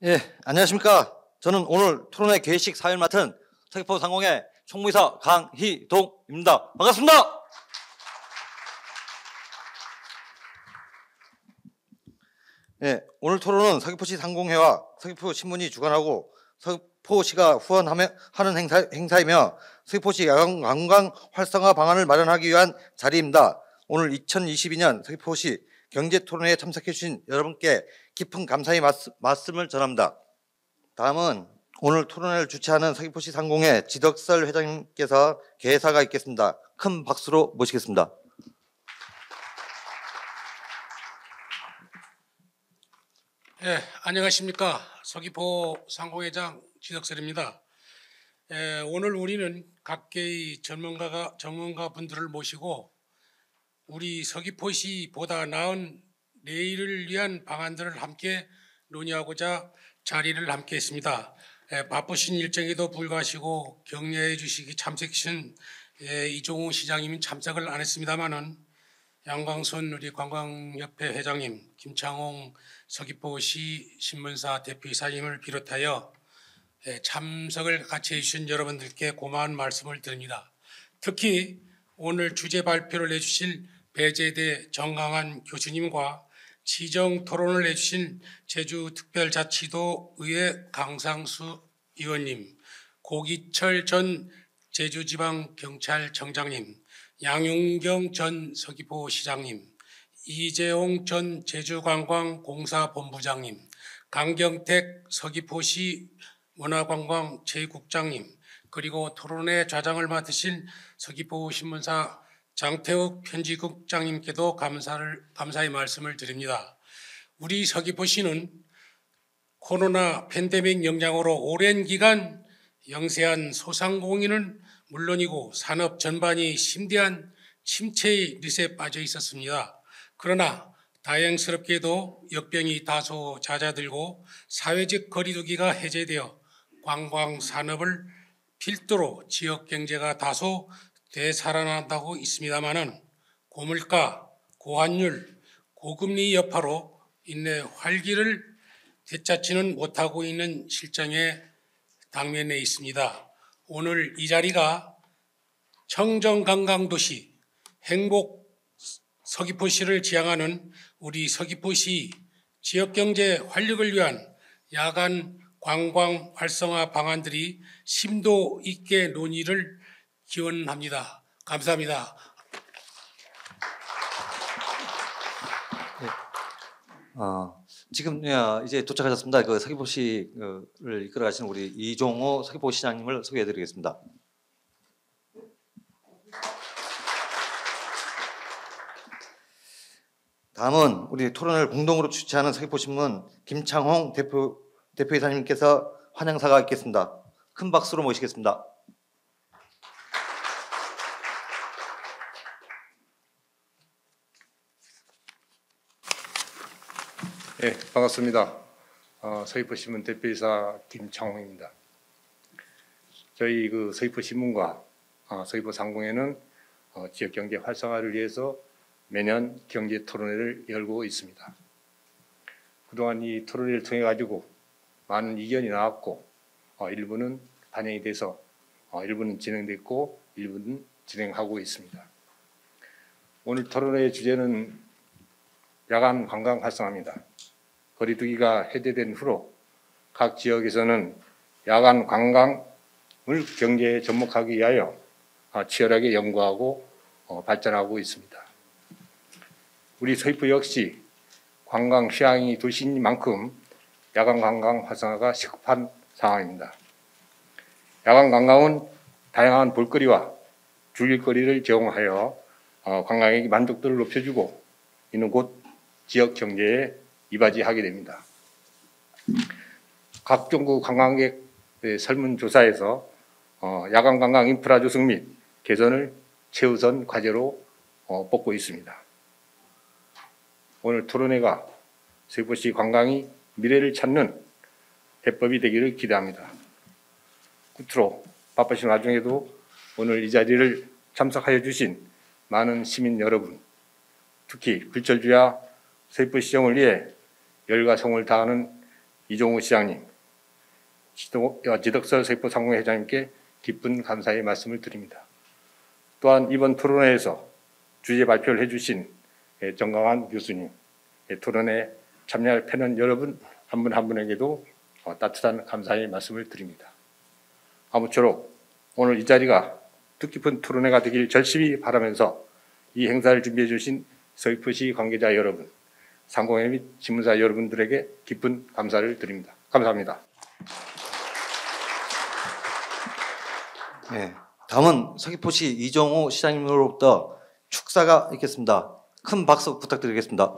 예, 안녕하십니까. 저는 오늘 토론회 개회식 사회를 맡은 서귀포 상공의 총무이사 강희동입니다. 반갑습니다. 예, 오늘 토론은 서귀포시 상공회와 서귀포신문이 주관하고 서귀포시가 후원하는 행사이며 서귀포시 야간 관광 활성화 방안을 마련하기 위한 자리입니다. 오늘 2022년 서귀포시 경제토론회에 참석해 주신 여러분께 깊은 감사의 말씀을 전합니다. 다음은 오늘 토론회를 주최하는 서귀포시 상공회 지덕설 회장님께서 개사가 있겠습니다. 큰 박수로 모시겠습니다. 예, 안녕하십니까. 서귀포 상공회장 지덕설입니다. 오늘 우리는 각계의 전문가 분들을 모시고 우리 서귀포시보다 나은 내일을 위한 방안들을 함께 논의하고자 자리를 함께 했습니다. 바쁘신 일정에도 불구하시고 격려해 주시기 참석하신 이종우 시장님은 참석을 안 했습니다마는 양광순 우리 관광협회 회장님, 김창홍 서귀포시 신문사 대표이사님을 비롯하여 참석을 같이 해주신 여러분들께 고마운 말씀을 드립니다. 특히 오늘 주제 발표를 해주실 배재대 정강한 교수님과 지정 토론을 해주신 제주특별자치도의회 강상수 의원님, 고기철 전 제주지방경찰청장님, 양용경 전 서귀포시장님, 이재홍 전 제주관광공사본부장님, 강경택 서귀포시 문화관광 제2국장님, 그리고 토론회 좌장을 맡으신 서귀포신문사 장태욱 편집국장님께도 감사의 말씀을 드립니다. 우리 서귀포시는 코로나 팬데믹 영향으로 오랜 기간 영세한 소상공인은 물론이고 산업 전반이 심대한 침체의 릿에 빠져 있었습니다. 그러나 다행스럽게도 역병이 다소 잦아들고 사회적 거리두기가 해제되어 관광 산업을 필두로 지역 경제가 다소 되살아난다고 있습니다마는 고물가, 고환율, 고금리 여파로 인내 활기를 되찾지는 못하고 있는 실정에 당면해 있습니다. 오늘 이 자리가 청정관광도시 행복 서귀포시를 지향하는 우리 서귀포시 지역경제 활력을 위한 야간 관광 활성화 방안들이 심도 있게 논의를 기원합니다. 감사합니다. 지금 이제 도착하셨습니다. 그 서귀포시를 이끌어가시는 우리 이종호 서귀포시장님을 소개해드리겠습니다. 다음은 우리 토론을 공동으로 주최하는 서귀포신문 김창홍 대표이사님께서 환영사가 있겠습니다. 큰 박수로 모시겠습니다. 네, 반갑습니다. 서귀포신문 대표이사 김창홍입니다. 저희 서귀포신문과 서귀포 상공회는 지역 경제 활성화를 위해서 매년 경제 토론회를 열고 있습니다. 그동안 이 토론회를 통해 가지고 많은 의견이 나왔고 일부는 반영이 돼서 일부는 진행됐고 일부는 진행하고 있습니다. 오늘 토론회의 주제는 야간 관광 활성화입니다. 거리두기가 해제된 후로 각 지역에서는 야간 관광을 경제에 접목하기 위하여 치열하게 연구하고 발전하고 있습니다. 우리 서귀포 역시 관광 휴양이 도시인 만큼 야간 관광 활성화가 시급한 상황입니다. 야간 관광은 다양한 볼거리와 즐길거리를 제공하여 관광객의 만족도를 높여주고 이는 곧 지역 경제에 이바지하게 됩니다. 각종 관광객 설문조사에서 야간 관광 인프라 조성 및 개선을 최우선 과제로 뽑고 있습니다. 오늘 토론회가 서귀포시 관광이 미래를 찾는 해법이 되기를 기대합니다. 끝으로 바쁘신 와중에도 오늘 이 자리를 참석하여 주신 많은 시민 여러분, 특히 불철주야 서귀포시정을 위해 열과 성을 다하는 이종우 시장님, 지덕설 서귀포 상공회 회장님께 깊은 감사의 말씀을 드립니다. 또한 이번 토론회에서 주제 발표를 해주신 정강환 교수님, 토론에 참여할 패널 여러분 한 분 한 분에게도 따뜻한 감사의 말씀을 드립니다. 아무쪼록 오늘 이 자리가 뜻깊은 토론회가 되길 절실히 바라면서 이 행사를 준비해 주신 서귀포시 관계자 여러분, 상공회 및 신문사 여러분들에게 깊은 감사를 드립니다. 감사합니다. 네, 다음은 서귀포시 이종호 시장님으로부터 축사가 있겠습니다. 큰 박수 부탁드리겠습니다.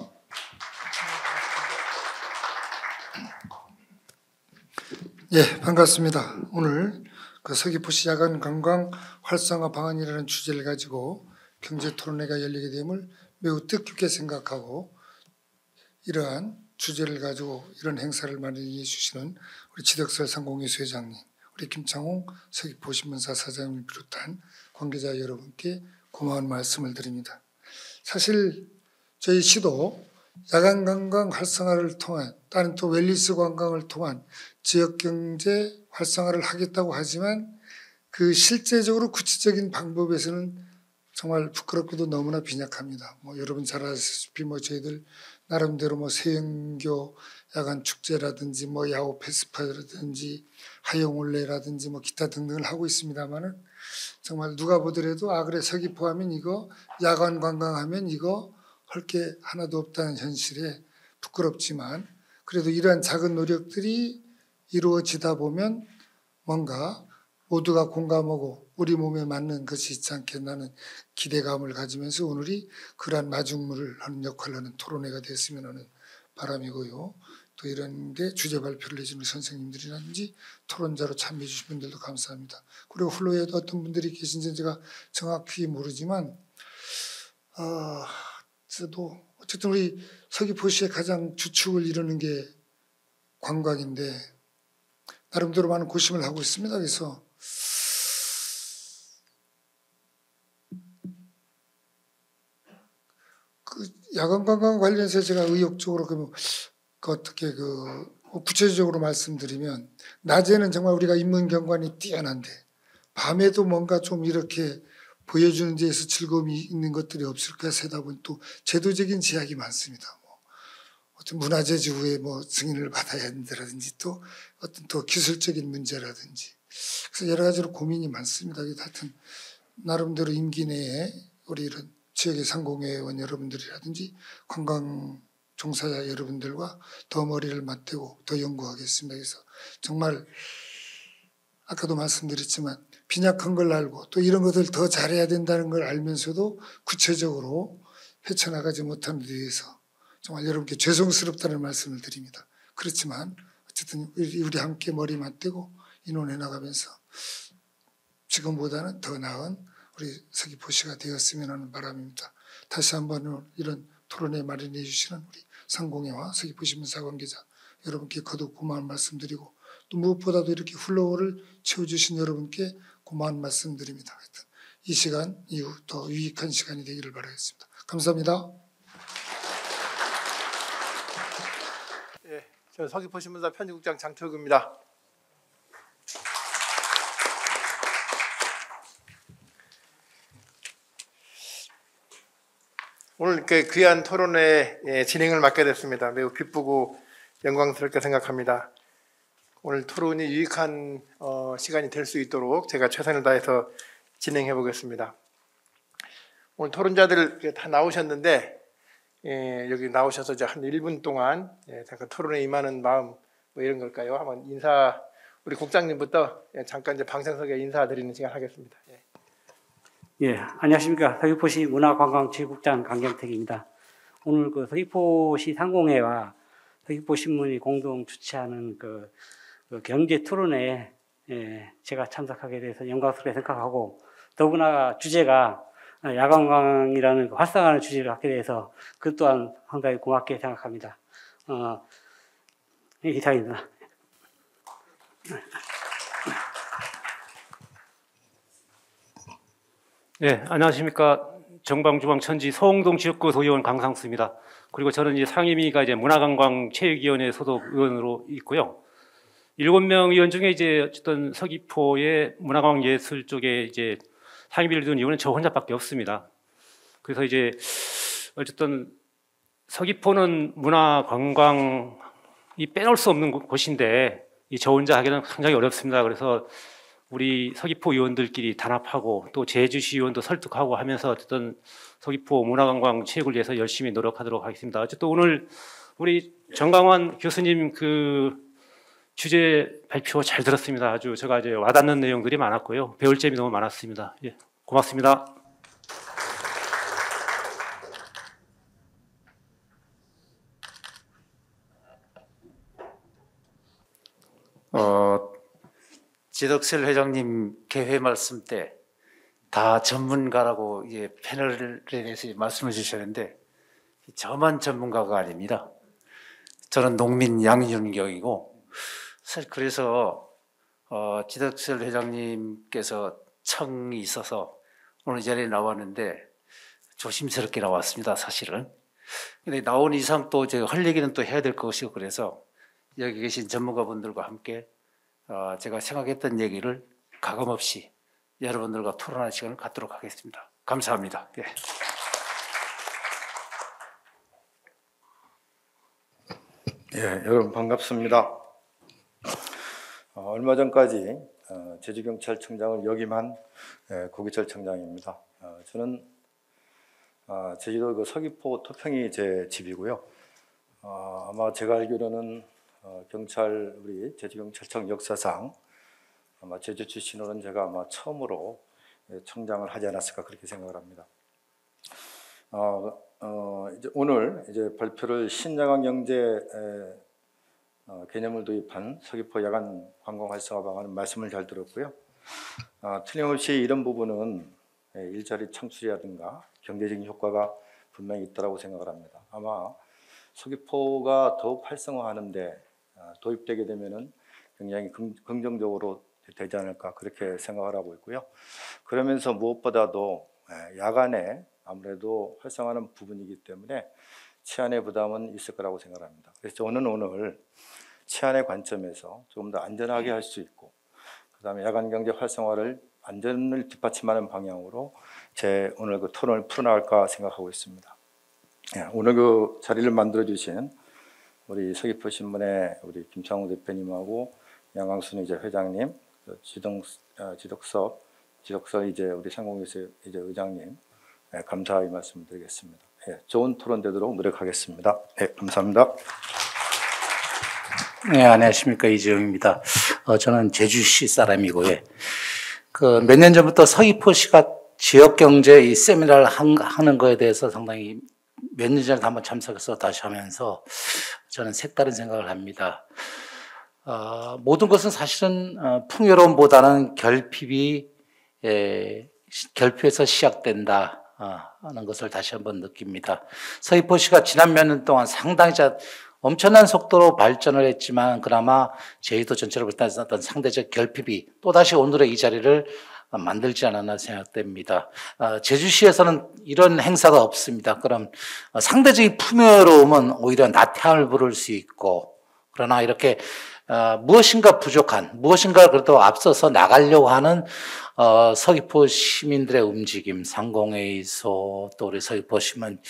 예, 반갑습니다. 오늘 그 서귀포시 야간 관광 활성화 방안이라는 주제를 가지고 경제 토론회가 열리게 됨을 매우 뜻깊게 생각하고 이러한 주제를 가지고 이런 행사를 마련해 주시는 우리 지덕설 상공회수 회장님, 우리 김창홍 서귀포신문사 사장님을 비롯한 관계자 여러분께 고마운 말씀을 드립니다. 사실 저희 시도 야간 관광 활성화를 통한 다른 또 웰니스 관광을 통한 지역경제 활성화를 하겠다고 하지만 그 실제적으로 구체적인 방법에서는 정말 부끄럽게도 너무나 빈약합니다. 여러분 잘 아시다시피 저희들 나름대로 세영교 야간 축제라든지 야호 페스파라든지 하영올레라든지 기타 등등을 하고 있습니다만은 정말 누가 보더라도 그래 서귀포 하면 이거 야간 관광하면 이거 할 게 하나도 없다는 현실에 부끄럽지만 그래도 이러한 작은 노력들이 이루어지다 보면 뭔가 모두가 공감하고 우리 몸에 맞는 것이 있지 않겠나는 기대감을 가지면서 오늘이 그러한 마중물을 하는 역할을 하는 토론회가 됐으면 하는 바람이고요. 또 이런 데 주제 발표를 해주는 선생님들이라든지 토론자로 참여해 주신 분들도 감사합니다. 그리고 훌로에도 어떤 분들이 계신지 제가 정확히 모르지만 저도 어쨌든 우리 서귀포시의 가장 주축을 이루는 게 관광인데 나름대로 많은 고심을 하고 있습니다. 그래서 그 야간 관광 관련해서 제가 의욕적으로 어떻게 구체적으로 말씀드리면 낮에는 정말 우리가 인문경관이 뛰어난데 밤에도 뭔가 좀 이렇게 보여주는 데에서 즐거움이 있는 것들이 없을까 세다 보니 또 제도적인 제약이 많습니다. 어떤 문화재 지구에 승인을 받아야 한다든지 또 어떤 또 기술적인 문제라든지 그래서 여러 가지로 고민이 많습니다. 하여튼 나름대로 임기 내에 우리 이런 지역의 상공회원 여러분들이라든지 관광 종사자 여러분들과 더 머리를 맞대고 더 연구하겠습니다. 그래서 정말 아까도 말씀드렸지만 빈약한 걸 알고 또 이런 것을 더 잘해야 된다는 걸 알면서도 구체적으로 헤쳐나가지 못하는 데 대해서 정말 여러분께 죄송스럽다는 말씀을 드립니다. 그렇지만 어쨌든 우리 함께 머리 맞대고 인원해 나가면서 지금보다는 더 나은 우리 서귀포시가 되었으면 하는 바람입니다. 다시 한번 이런 토론회 마련해 주시는 우리 상공회와 서귀포신문사 관계자 여러분께 거듭 고마운 말씀드리고 또 무엇보다도 이렇게 플로우를 채워주신 여러분께 고마운 말씀드립니다. 하여튼 이 시간 이후 더 유익한 시간이 되기를 바라겠습니다. 감사합니다. 예, 저는 서귀포신문사 편집국장 장철구입니다. 오늘 이렇게 귀한 토론회 진행을 맡게 됐습니다. 매우 기쁘고 영광스럽게 생각합니다. 오늘 토론이 유익한 시간이 될 수 있도록 제가 최선을 다해서 진행해 보겠습니다. 오늘 토론자들 다 나오셨는데 여기 나오셔서 이제 한 1분 동안 잠깐 토론에 임하는 마음 이런 걸까요? 한번 우리 국장님부터 잠깐 이제 방송석에 인사드리는 시간 하겠습니다. 예, 안녕하십니까. 서귀포시 문화관광지국장 강경택입니다. 오늘 서귀포시 상공회와 서귀포신문이 공동 주최하는 그 경제 토론회에 제가 참석하게 돼서 영광스럽게 생각하고 더구나 주제가 야간관광이라는 활성화하는 주제를 갖게 돼서 그 또한 상당히 고맙게 생각합니다. 이상입니다. 네, 안녕하십니까. 정방주광천지 서홍동 지역구 도의원 강상수입니다. 그리고 저는 이제 상임위가 이제 문화관광체육위원회 소속 의원으로 있고요. 7명 의원 중에 이제 어쨌든 서귀포의 문화관광예술 쪽에 이제 상임위를 둔 이유는 저 혼자밖에 없습니다. 그래서 이제 어쨌든 서귀포는 문화관광이 빼놓을 수 없는 곳인데 이 저 혼자 하기는 굉장히 어렵습니다. 그래서 우리 서귀포 의원들끼리 단합하고 또 제주시 의원도 설득하고 하면서 어쨌든 서귀포 문화관광 체육을 위해서 열심히 노력하도록 하겠습니다. 어쨌든 오늘 우리 정강환 교수님 그 주제 발표 잘 들었습니다. 아주 제가 이제 와닿는 내용들이 많았고요. 배울 점이 너무 많았습니다. 예, 고맙습니다. 지덕설 회장님 개회 말씀 때 다 전문가라고 패널에 대해서 말씀을 주셨는데 저만 전문가가 아닙니다. 저는 농민 양윤경이고 사실 그래서 지덕설 회장님께서 청이 있어서 오늘 이 자리에 나왔는데 조심스럽게 나왔습니다. 사실은. 근데 나온 이상 또 할 얘기는 또 해야 될 것이고 그래서 여기 계신 전문가분들과 함께 제가 생각했던 얘기를 가감없이 여러분들과 토론할 시간을 갖도록 하겠습니다. 감사합니다. 예. 예, 여러분 반갑습니다. 얼마 전까지 제주경찰청장을 역임한 고기철청장입니다. 저는 제주도 그 서귀포 토평이 제 집이고요. 아마 제가 알기로는 경찰 우리 제주경찰청 역사상 아마 제주 출신으로는 제가 아마 처음으로 청장을 하지 않았을까 그렇게 생각을 합니다. 이제 오늘 이제 발표를 신야간 경제 개념을 도입한 서귀포 야간 관광 활성화 방안은 말씀을 잘 들었고요. 틀림없이 이런 부분은 일자리 창출이라든가 경제적인 효과가 분명히 있다고 생각을 합니다. 아마 서귀포가 더욱 활성화하는데 도입되게 되면은 굉장히 긍정적으로 되지 않을까 그렇게 생각을 하고 있고요. 그러면서 무엇보다도 야간에 아무래도 활성화하는 부분이기 때문에 치안의 부담은 있을 거라고 생각합니다. 그래서 저는 오늘 치안의 관점에서 조금 더 안전하게 할 수 있고 그다음에 야간 경제 활성화를 안전을 뒷받침하는 방향으로 제 오늘 그 토론을 풀어나갈까 생각하고 있습니다. 오늘 그 자리를 만들어 주신 우리 서귀포 신문의 우리 김창우 대표님하고 양광순 이제 회장님, 지덕석 이제 우리 상공회사 이제 의장님 감사의 말씀드리겠습니다. 좋은 토론 되도록 노력하겠습니다. 감사합니다. 네, 안녕하십니까, 이재용입니다. 저는 제주시 사람이고요. 그 몇 년 전부터 서귀포시가 지역 경제 이 세미나를 하는 거에 대해서 상당히 몇 년 전에 한번 참석해서 다시 하면서 저는 색다른 생각을 합니다. 모든 것은 사실은 풍요로움보다는 결핍에서 시작된다 하는 것을 다시 한번 느낍니다. 서귀포시가 지난 몇 년 동안 상당히 엄청난 속도로 발전을 했지만 그나마 제주도 전체를 볼 때 어떤 상대적 결핍이 또다시 오늘의 이 자리를 만들지 않았나 생각됩니다. 제주시에서는 이런 행사가 없습니다. 그럼 상대적인 풍요로움은 오히려 나태함을 부를 수 있고 그러나 이렇게 무엇인가 부족한, 무엇인가 그래도 앞서서 나가려고 하는 서귀포 시민들의 움직임, 상공회의소, 또 우리 서귀포시의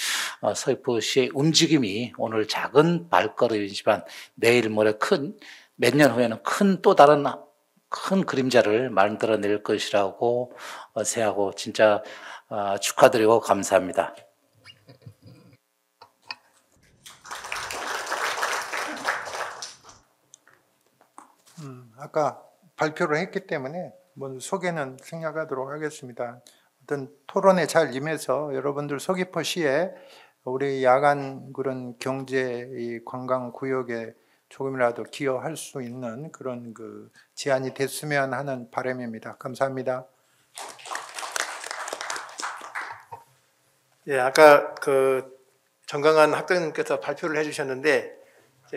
움직임이 오늘 작은 발걸음이지만 내일 모레 몇 년 후에는 또 다른 큰 그림자를 만들어낼 것이라고 생각하고 진짜 축하드리고 감사합니다. 아까 발표를 했기 때문에 소개는 생략하도록 하겠습니다. 어떤 토론에 잘 임해서 여러분들 서귀포시에 우리 야간 그런 경제 이 관광 구역에 조금이라도 기여할 수 있는 그런 그 제안이 됐으면 하는 바람입니다. 감사합니다. 예, 아까 그 정강한 학장님께서 발표를 해주셨는데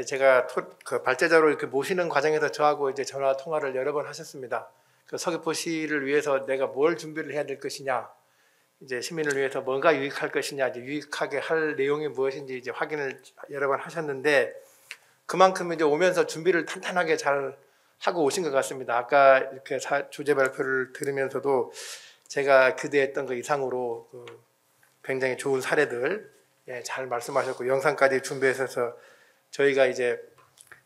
제가 그 발제자로 이렇게 모시는 과정에서 저하고 이제 전화 통화를 여러 번 하셨습니다. 그 서귀포시를 위해서 내가 뭘 준비를 해야 될 것이냐. 이제 시민을 위해서 뭔가 유익할 것이냐, 이제 유익하게 할 내용이 무엇인지 이제 확인을 여러 번 하셨는데 그만큼 이제 오면서 준비를 탄탄하게 잘 하고 오신 것 같습니다. 아까 이렇게 주제 발표를 들으면서도 제가 기대했던 그 이상으로 굉장히 좋은 사례들 잘 말씀하셨고 영상까지 준비해서 저희가 이제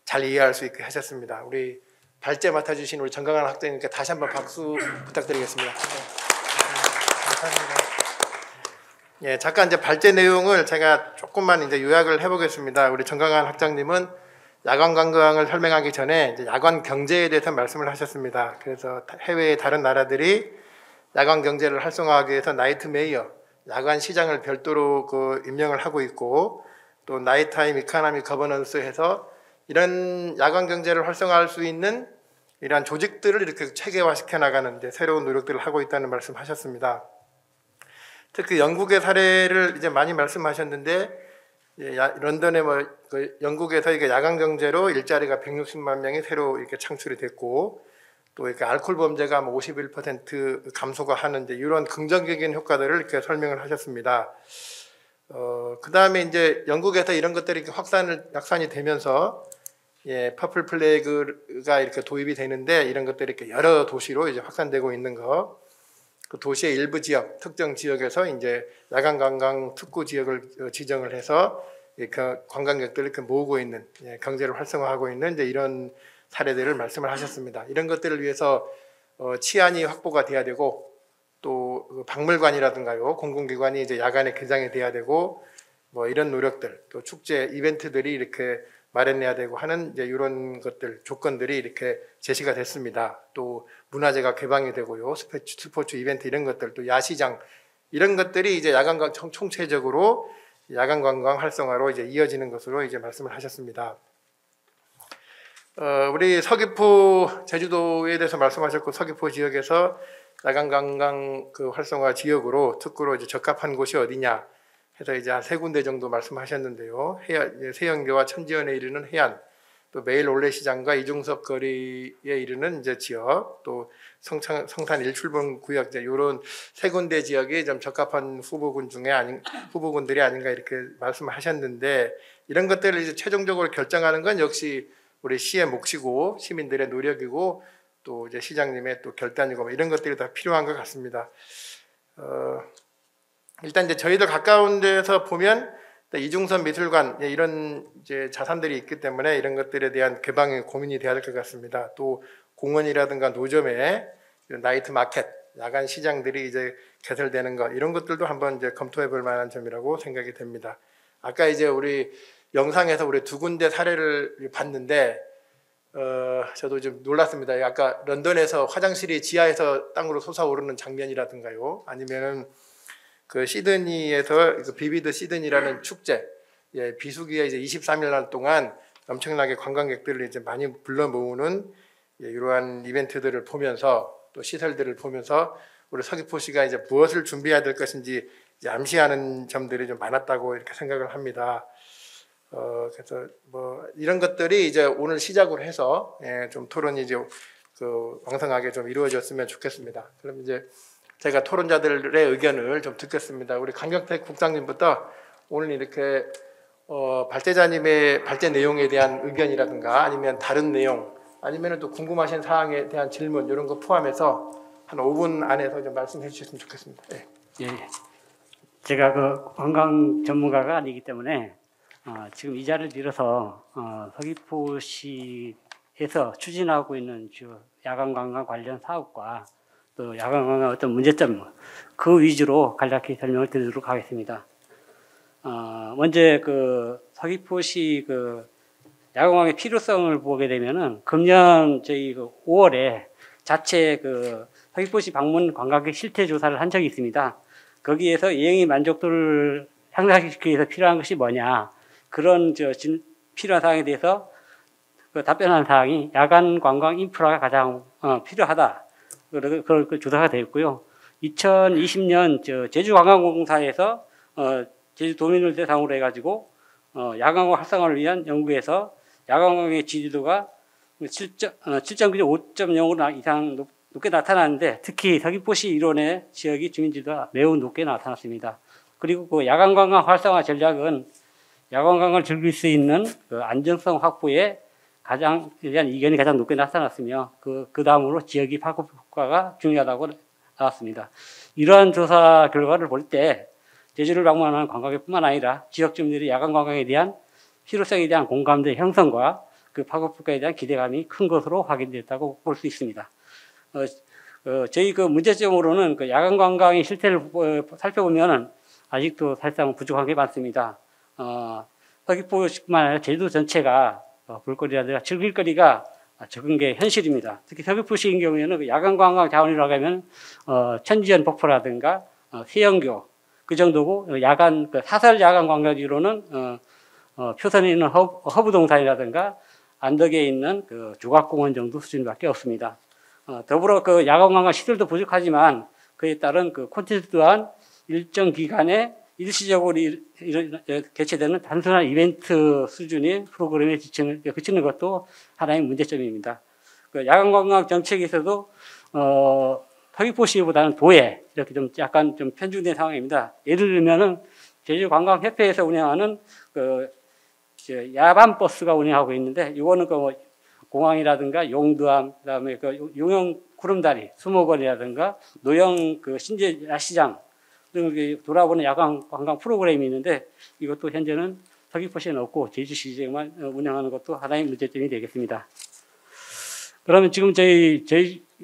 잘 이해할 수 있게 하셨습니다. 우리 발제 맡아주신 우리 정강한 학장님께 다시 한번 박수 부탁드리겠습니다. 감사합니다. 예, 잠깐 이제 발제 내용을 제가 조금만 이제 요약을 해보겠습니다. 우리 정강한 학장님은 야간 관광을 설명하기 전에 이제 야간 경제에 대해서 말씀을 하셨습니다. 그래서 해외의 다른 나라들이 야간 경제를 활성화하기 위해서 나이트 메이어, 야간 시장을 별도로 임명을 하고 있고 또 나이트타임 이코노미 거버넌스 해서 이런 야간 경제를 활성화할 수 있는 이러한 조직들을 이렇게 체계화시켜 나가는 이제 새로운 노력들을 하고 있다는 말씀하셨습니다. 특히 영국의 사례를 이제 많이 말씀하셨는데 런던의 영국에서 이게 야간 경제로 일자리가 160만 명이 새로 이렇게 창출이 됐고 또 이렇게 알코올 범죄가 51% 감소가 하는 이제 이런 긍정적인 효과들을 이렇게 설명을 하셨습니다. 그 다음에 이제 영국에서 이런 것들이 이렇게 확산이 되면서 퍼플 플래그가 이렇게 도입이 되는데 이런 것들이 이렇게 여러 도시로 이제 확산되고 있는 거. 그 도시의 일부 지역, 특정 지역에서 이제 야간 관광 특구 지역을 지정을 해서 관광객들을 이렇게 모으고 있는 경제를 활성화하고 있는 이제 이런 사례들을 말씀을 하셨습니다. 이런 것들을 위해서 치안이 확보가 돼야 되고 또 박물관이라든가요 공공기관이 이제 야간에 개장이 돼야 되고 뭐 이런 노력들 또 축제 이벤트들이 이렇게 마련해야 되고 하는 이제 이런 것들 조건들이 이렇게 제시가 됐습니다. 또 문화재가 개방이 되고요, 스포츠 이벤트 이런 것들, 또 야시장 이런 것들이 이제 야간 총체적으로 야간 관광 활성화로 이제 이어지는 것으로 이제 말씀을 하셨습니다. 우리 서귀포 제주도에 대해서 말씀하셨고 서귀포 지역에서 야간 관광 활성화 지역으로 특구로 이제 적합한 곳이 어디냐 해서 이제 한 3군데 정도 말씀하셨는데요. 세영교와 천지연에 이르는 해안, 또 매일 올레시장과 이중섭 거리에 이르는 이제 지역, 또 성산 1출봉 구역 이제 이런 3군데 지역이 좀 적합한 후보군들이 아닌가 이렇게 말씀하셨는데 이런 것들을 이제 최종적으로 결정하는 건 역시 우리 시의 몫이고 시민들의 노력이고 또 이제 시장님의 또 결단이고 뭐 이런 것들이 다 필요한 것 같습니다. 일단 이제 저희들 가까운 데서 보면 이중섭 미술관 이런 이제 자산들이 있기 때문에 이런 것들에 대한 개방이 고민이 돼야 될 것 같습니다. 또 공원이라든가 노점에 나이트 마켓, 야간 시장들이 이제 개설되는 것 이런 것들도 한번 이제 검토해 볼 만한 점이라고 생각이 됩니다. 아까 이제 우리 영상에서 우리 2군데 사례를 봤는데 저도 좀 놀랐습니다. 아까 런던에서 화장실이 지하에서 땅으로 솟아오르는 장면이라든가요, 아니면은 그 시드니에서 그 비비드 시드니라는 축제, 비수기에 이제 23일 날 동안 엄청나게 관광객들을 이제 많이 불러 모으는 이러한 이벤트들을 보면서 또 시설들을 보면서 우리 서귀포시가 이제 무엇을 준비해야 될 것인지 이제 암시하는 점들이 좀 많았다고 이렇게 생각을 합니다. 그래서 뭐 이런 것들이 이제 오늘 시작으로 해서 좀 토론이 이제 왕성하게 좀 이루어졌으면 좋겠습니다. 그럼 이제 제가 토론자들의 의견을 좀 듣겠습니다. 우리 강경택 국장님부터 오늘 이렇게 발제자님의 발제 내용에 대한 의견이라든가 아니면 다른 내용 아니면 또 궁금하신 사항에 대한 질문 이런 거 포함해서 한 5분 안에서 좀 말씀해 주셨으면 좋겠습니다. 예. 제가 그 관광 전문가가 아니기 때문에 지금 이 자리를 빌어서 서귀포시에서 추진하고 있는 야간 관광 관련 사업과 또 야간 관광 어떤 문제점 그 위주로 간략히 설명을 드리도록 하겠습니다. 먼저 그 서귀포시 그 야간 관광의 필요성을 보게 되면은 금년 저희 5월에 자체 그 서귀포시 방문 관광객 실태 조사를 한 적이 있습니다. 거기에서 여행의 만족도를 향상시키기 위해서 필요한 것이 뭐냐 그런 필요한 사항에 대해서 그 답변한 사항이 야간 관광 인프라가 가장 필요하다. 그 조사가 되었고요. 2020년 제주관광공사에서 제주도민을 대상으로 해가지고 야간관광 활성화를 위한 연구에서 야간관광의 지지도가 7.9점 5.0으로 이상 높게 나타나는데 특히 서귀포시 일원의 지역이 주민지도가 매우 높게 나타났습니다. 그리고 그 야간관광 활성화 전략은 야간관광을 즐길 수 있는 그 안정성 확보에 대한 이견이 가장 높게 나타났으며 그 다음으로 지역이 파급 효과가 중요하다고 나왔습니다. 이러한 조사 결과를 볼 때 제주를 방문하는 관광객뿐만 아니라 지역 주민들이 야간 관광에 대한 필요성에 대한 공감대 형성과 그 파급 효과에 대한 기대감이 큰 것으로 확인됐다고 볼 수 있습니다. 저희 그 문제점으로는 그 야간 관광의 실태를 살펴보면은 아직도 사실상 부족한 게 많습니다. 서귀포시뿐만 아니라 제주도 전체가 볼거리라든가 즐길거리가 적은 게 현실입니다. 특히 서귀포시인 경우에는 그 야간 관광 자원이라고 하면 천지연 폭포라든가 세영교 그 정도고 야간 사설 야간 관광지로는 표선에 있는 허브동산이라든가 안덕에 있는 그 조각공원 정도 수준밖에 없습니다. 더불어 그 야간 관광 시설도 부족하지만 그에 따른 그 콘텐츠 또한 일정 기간에 일시적으로 개최되는 단순한 이벤트 수준의 프로그램에 그치는 것도 하나의 문제점입니다. 그 야간 관광 정책에서도 서귀포시보다는 도에 이렇게 좀 약간 좀 편중된 상황입니다. 예를 들면은 제주관광협회에서 운영하는 그 야반 버스가 운영하고 있는데 이거는 그 뭐 공항이라든가 용두암 그다음에 그 용영 구름다리 수목원이라든가 노영 그 신제 야시장 등을 돌아보는 야간 관광 프로그램이 있는데 이것도 현재는 서귀포시에는 없고 제주시에만 운영하는 것도 하나의 문제점이 되겠습니다. 그러면 지금 저희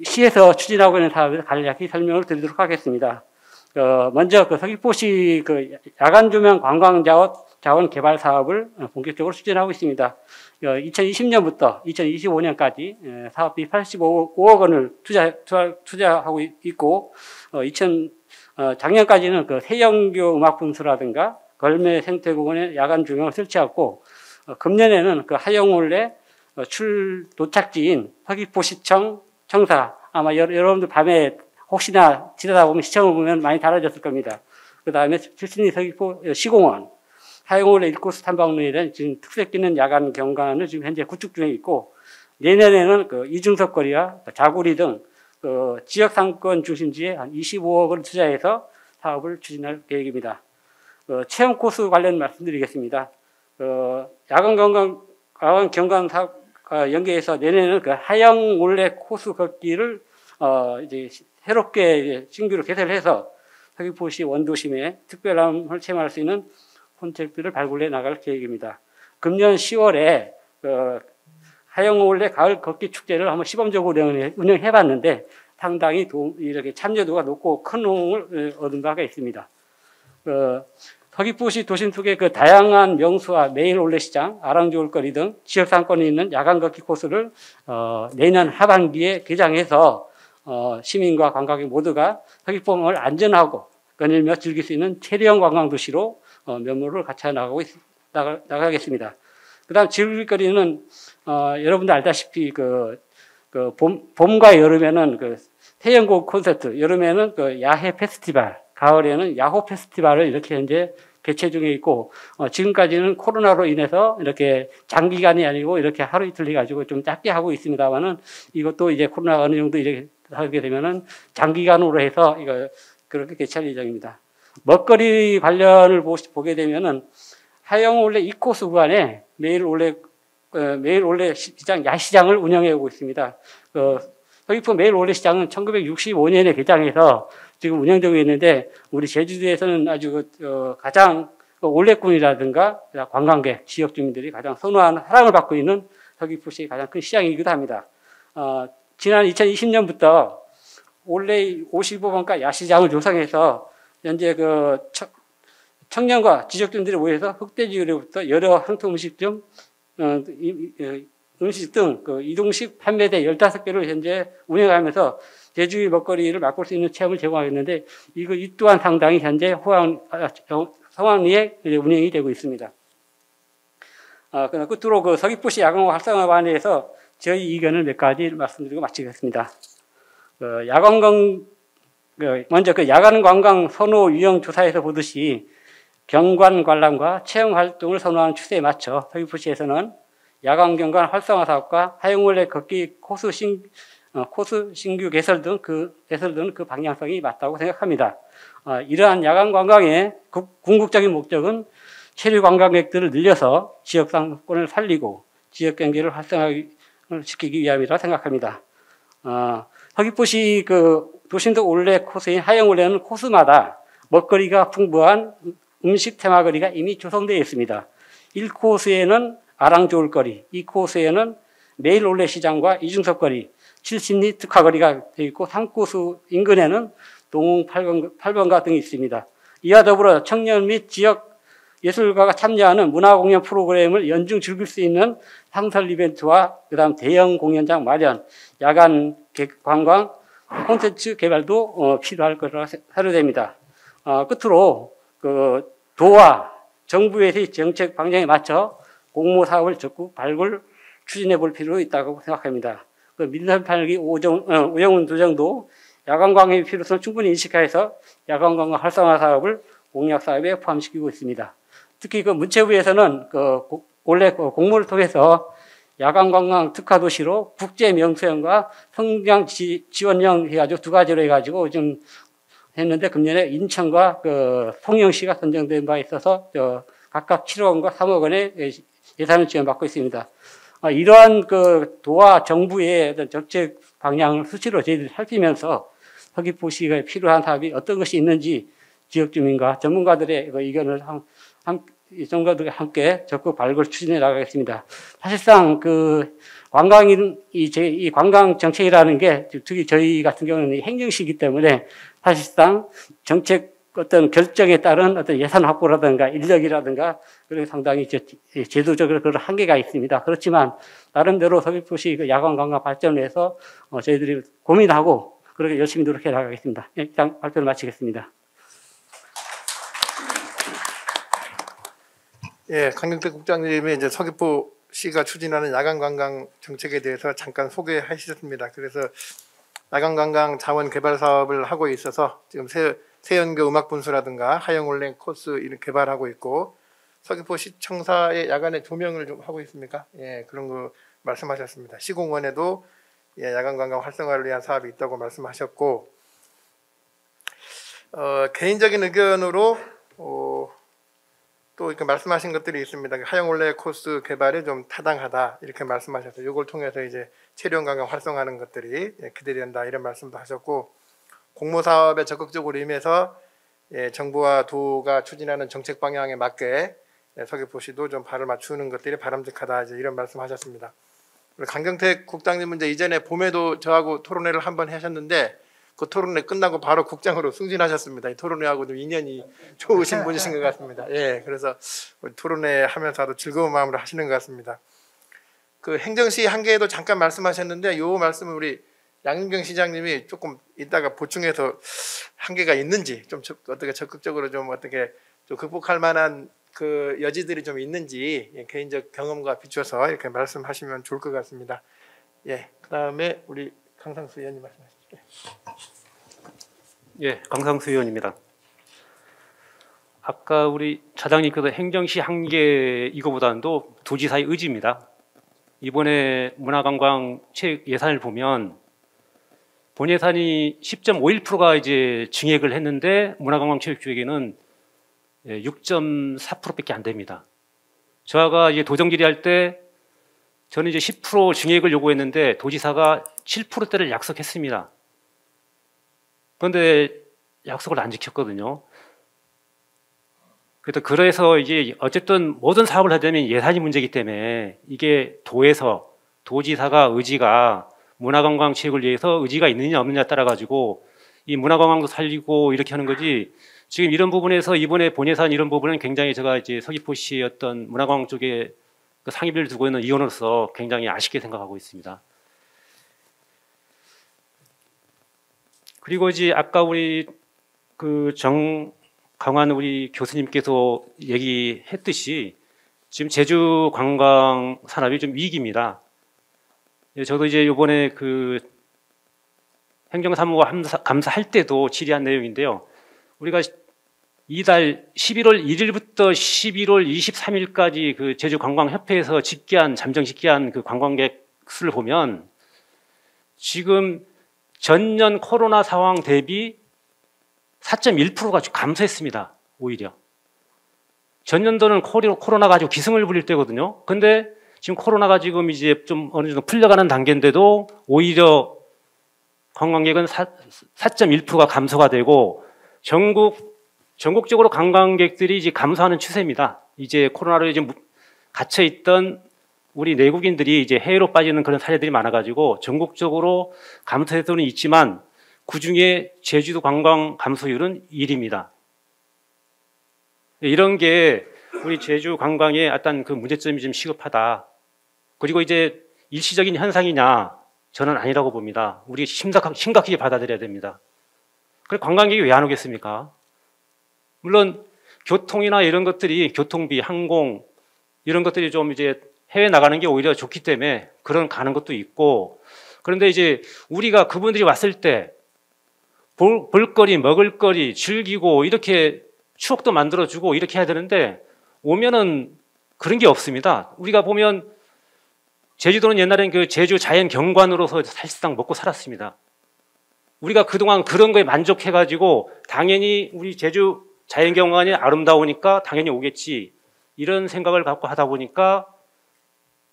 시에서 추진하고 있는 사업에 간략히 설명을 드리도록 하겠습니다. 먼저 그 서귀포시 그 야간 조명 관광 자원 개발 사업을 본격적으로 추진하고 있습니다. 2020년부터 2025년까지 사업비 85억 원을 투자하고 있고, 작년까지는 그 세영교 음악 분수라든가 걸매 생태공원에 야간 조명을 설치하고, 금년에는 그 하영올레 도착지인 서귀포시청 청사, 아마 여러분들 밤에 혹시나 지나다 보면 시청을 보면 많이 달아졌을 겁니다. 그 다음에 출신이 서귀포 시공원, 하영올레 1코스 탐방로에 대한 지금 특색 있는 야간 경관을 지금 현재 구축 중에 있고, 내년에는 그 이중석 거리와 자구리 등 그 지역 상권 중심지에 한 25억 원을 투자해서 사업을 추진할 계획입니다. 체험 코스 관련 말씀드리겠습니다. 야간 경관 사업 연계해서 내년에는 그 하영올레 코스 걷기를 이제 새롭게 이제 신규로 개설해서 서귀포시 원도심에 특별함을 체험할 수 있는 콘텐츠를 발굴해 나갈 계획입니다. 금년 10월에 하영올레 가을 걷기 축제를 한번 시범적으로 운영해봤는데 상당히 이렇게 참여도가 높고 큰 호응을 얻은 바가 있습니다. 서귀포시 도심 속의 그 다양한 명소와 매일 올레시장, 아랑조울거리 등 지역 상권에 있는 야간 걷기 코스를 내년 하반기에 개장해서 시민과 관광객 모두가 서귀포를 안전하고 거닐며 즐길 수 있는 체리형 관광 도시로 면모를 갖춰 나가겠습니다. 그다음 즐길거리는 여러분들 알다시피 봄과 여름에는 그 태연곡 콘서트, 여름에는 그 야해 페스티벌, 가을에는 야호 페스티벌을 이렇게 현재 개최 중에 있고, 지금까지는 코로나로 인해서 이렇게 장기간이 아니고 이렇게 하루 이틀 해가지고 좀 짧게 하고 있습니다만은 이것도 이제 코로나가 어느 정도 이렇게 하게 되면은 장기간으로 해서 이거 그렇게 개최할 예정입니다. 먹거리 관련을 보게 되면은 하영올레 2코스 구간에 매일 올레 시장 야시장을 운영해 오고 있습니다. 서귀포 매일 올레 시장은 1965년에 개장해서 지금 운영되고 있는데 우리 제주도에서는 아주 가장 올레꾼이라든가 관광객 지역 주민들이 가장 선호하는 사랑을 받고 있는 서귀포시의 가장 큰 시장이기도 합니다. 지난 2020년부터 올레 55번가 야시장을 조성해서 현재 그 청년과 지역주민들이 모여서 흑돼지요리부터 여러 향토 음식 등 그 이동식 판매대 15개를 현재 운영하면서 제주의 먹거리를 맛볼 수 있는 체험을 제공하겠는데 이 또한 상당히 현재 성황리에 운영이 되고 있습니다. 끝으로 그 서귀포시 야간 활성화에 대해서 저희 의견을 몇 가지 말씀드리고 마치겠습니다. 먼저 그 야간 관광 선호 유형 조사에서 보듯이 경관 관람과 체험 활동을 선호하는 추세에 맞춰 서귀포시에서는 야간 경관 활성화 사업과 하영올레 걷기 코스 코스 신규 개설 등은 그 방향성이 맞다고 생각합니다. 이러한 야간 관광의 궁극적인 목적은 체류 관광객들을 늘려서 지역 상권을 살리고 지역 경제를 활성화시키기 위함이라고 생각합니다. 서귀포시 도심도 올레 코스인 하영올레는 코스마다 먹거리가 풍부한 음식 테마거리가 이미 조성되어 있습니다. 1코스에는 아랑조울거리, 2코스에는 매일 올레 시장과 이중섭거리, 70리 특화거리가 되어 있고 3코스 인근에는 동웅 8번가 등이 있습니다. 이와 더불어 청년 및 지역 예술가가 참여하는 문화공연 프로그램을 연중 즐길 수 있는 상설 이벤트와 그다음 대형 공연장 마련, 야간 관광 콘텐츠 개발도 필요할 거라고 생각됩니다. 끝으로 도와 정부의 정책 방향에 맞춰 공모 사업을 적극 발굴 추진해 볼 필요가 있다고 생각합니다. 민선 8기 오영훈 도정도 야간 관광의 필요성을 충분히 인식해서 야간 관광 활성화 사업을 공약 사업에 포함시키고 있습니다. 특히 문체부에서는 원래 공모를 통해서 야간 관광 특화 도시로 국제 명소형과 성장 지원형 해가지고 두 가지로 해가지고 좀 했는데 금년에 인천과 통영시가 선정된 바 있어서 각각 7억 원과 3억 원의 예산을 지원받고 있습니다. 이러한 도와 정부의 어떤 정책 방향을 수시로 저희들이 살피면서 서귀포시가 필요한 사업이 어떤 것이 있는지 지역 주민과 전문가들의 의견을 전문가들과 함께 적극 발굴 추진해 나가겠습니다. 사실상 이 관광 정책이라는 게 특히 저희 같은 경우는 행정시이기 때문에 사실상 정책 어떤 결정에 따른 어떤 예산 확보라든가 인력이라든가 그런 상당히 제도적으로 그런 한계가 있습니다. 그렇지만 나름대로 서귀포시 야간 관광 발전을 위해서 저희들이 고민하고 그렇게 열심히 노력해 나가겠습니다. 일단 발표를 마치겠습니다. 예, 강경택 국장님이 이제 서귀포시가 추진하는 야간 관광 정책에 대해서 잠깐 소개하셨습니다. 그래서 야간 관광 자원 개발 사업을 하고 있어서 지금 세연교 음악 분수라든가 하영올랭 코스 이런 개발하고 있고 서귀포시 청사의 야간에 조명을 좀 하고 있습니까? 예, 그런 거 말씀하셨습니다. 시공원에도 야간 관광 활성화를 위한 사업이 있다고 말씀하셨고 개인적인 의견으로 또 이렇게 말씀하신 것들이 있습니다. 하영올레 코스 개발이 좀 타당하다 이렇게 말씀하셨어요. 이걸 통해서 이제 체류 관광 활성화하는 것들이 기대된다 이런 말씀도 하셨고 공모 사업에 적극적으로 임해서 정부와 도가 추진하는 정책 방향에 맞게 서귀포시도 좀 발을 맞추는 것들이 바람직하다 이제 이런 말씀하셨습니다. 강경택 국장님은 이제 이전에 봄에도 저하고 토론회를 한번 하셨는데 그 토론회 끝나고 바로 국장으로 승진하셨습니다. 이 토론회하고 좀 인연이 좋으신 분이신 것 같습니다. 예, 그래서 토론회 하면서도 즐거운 마음으로 하시는 것 같습니다. 행정시 한계에도 잠깐 말씀하셨는데 요 말씀은 우리 양윤경 시장님이 조금 이따가 보충해서 한계가 있는지 좀 어떻게 적극적으로 좀 어떻게 좀 극복할 만한 여지들이 좀 있는지 개인적 경험과 비춰서 이렇게 말씀하시면 좋을 것 같습니다. 예, 그다음에 우리 강상수 의원님 말씀하시죠. 예, 강상수 의원입니다. 아까 우리 차장님께서 행정시 한계 이거보다도 도지사의 의지입니다. 이번에 문화관광 예산을 보면 본 예산이 10.51%가 이제 증액을 했는데 문화관광체육局에게는 6.4%밖에 안 됩니다. 저희가 이제 도정질의 할 때 저는 이제 10% 증액을 요구했는데 도지사가 7%대를 약속했습니다. 그런데 약속을 안 지켰거든요. 그래서 이게 어쨌든 모든 사업을 하려면 예산이 문제이기 때문에 이게 도지사가 의지가 문화관광체육을 위해서 의지가 있느냐 없느냐에 따라 가지고 이 문화관광도 살리고 이렇게 하는 거지. 지금 이런 부분에서 이번에 본 예산 이런 부분은 굉장히 제가 이제 서귀포시 어떤 문화관광 쪽에 상임비를 두고 있는 의원으로서 굉장히 아쉽게 생각하고 있습니다. 그리고 이제 아까 우리 정강환 우리 교수님께서 얘기했듯이 지금 제주 관광 산업이 좀 위기입니다. 저도 이제 이번에 행정사무과 감사할 때도 질의한 내용인데요. 우리가 이달 11월 1일부터 11월 23일까지 제주관광협회에서 잠정 집계한 관광객 수를 보면 지금 전년 코로나 상황 대비 4.1%가 감소했습니다. 오히려. 전년도는 코로나 가지고 기승을 부릴 때거든요. 근데 지금 코로나가 지금 이제 좀 어느 정도 풀려가는 단계인데도 오히려 관광객은 4.1%가 감소가 되고 전국적으로 관광객들이 이제 감소하는 추세입니다. 이제 코로나로 이제 갇혀 있던 우리 내국인들이 이제 해외로 빠지는 그런 사례들이 많아가지고 전국적으로 감소세는 있지만 그 중에 제주도 관광 감소율은 1위입니다. 이런 게 우리 제주 관광의 어떤 그 문제점이 좀 시급하다. 그리고 이제 일시적인 현상이냐? 저는 아니라고 봅니다. 우리 심각하게 받아들여야 됩니다. 그래 관광객이 왜 안 오겠습니까? 물론 교통이나 이런 것들이 교통비, 항공 이런 것들이 좀 이제 해외 나가는 게 오히려 좋기 때문에 그런 가는 것도 있고 그런데 이제 우리가 그분들이 왔을 때 볼거리, 먹을거리, 즐기고 이렇게 추억도 만들어주고 이렇게 해야 되는데 오면은 그런 게 없습니다. 우리가 보면 제주도는 옛날엔 그 제주 자연 경관으로서 사실상 먹고 살았습니다. 우리가 그동안 그런 거에 만족해가지고 당연히 우리 제주 자연 경관이 아름다우니까 당연히 오겠지 이런 생각을 갖고 하다 보니까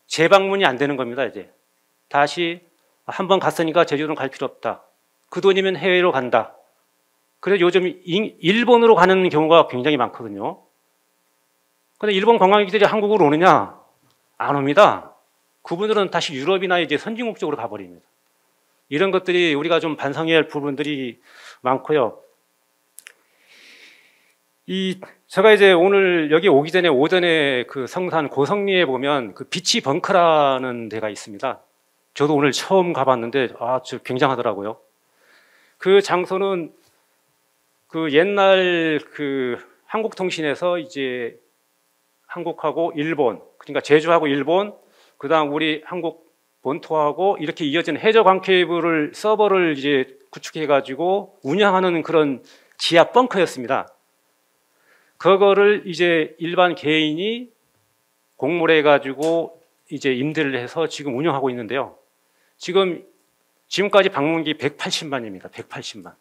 재방문이 안 되는 겁니다. 이제 다시 한번 갔으니까 제주도는 갈 필요 없다. 그 돈이면 해외로 간다. 그래서 요즘 일본으로 가는 경우가 굉장히 많거든요. 근데 일본 관광객들이 한국으로 오느냐? 안 옵니다. 그분들은 다시 유럽이나 이제 선진국 쪽으로 가버립니다. 이런 것들이 우리가 좀 반성해야 할 부분들이 많고요. 제가 이제 오늘 여기 오기 전에 오전에 그 성산 고성리에 보면 그 비치 벙커라는 데가 있습니다. 저도 오늘 처음 가봤는데 저 굉장하더라고요. 그 장소는 그 옛날 그 한국통신에서 이제 한국하고 일본, 그러니까 제주하고 일본, 그다음 우리 한국 본토하고 이렇게 이어지는 해저광 케이블을 서버를 이제 구축해가지고 운영하는 그런 지하 벙커였습니다. 그거를 이제 일반 개인이 공모해가지고 이제 임대를 해서 지금 운영하고 있는데요. 지금까지 방문객이 180만입니다. 180만.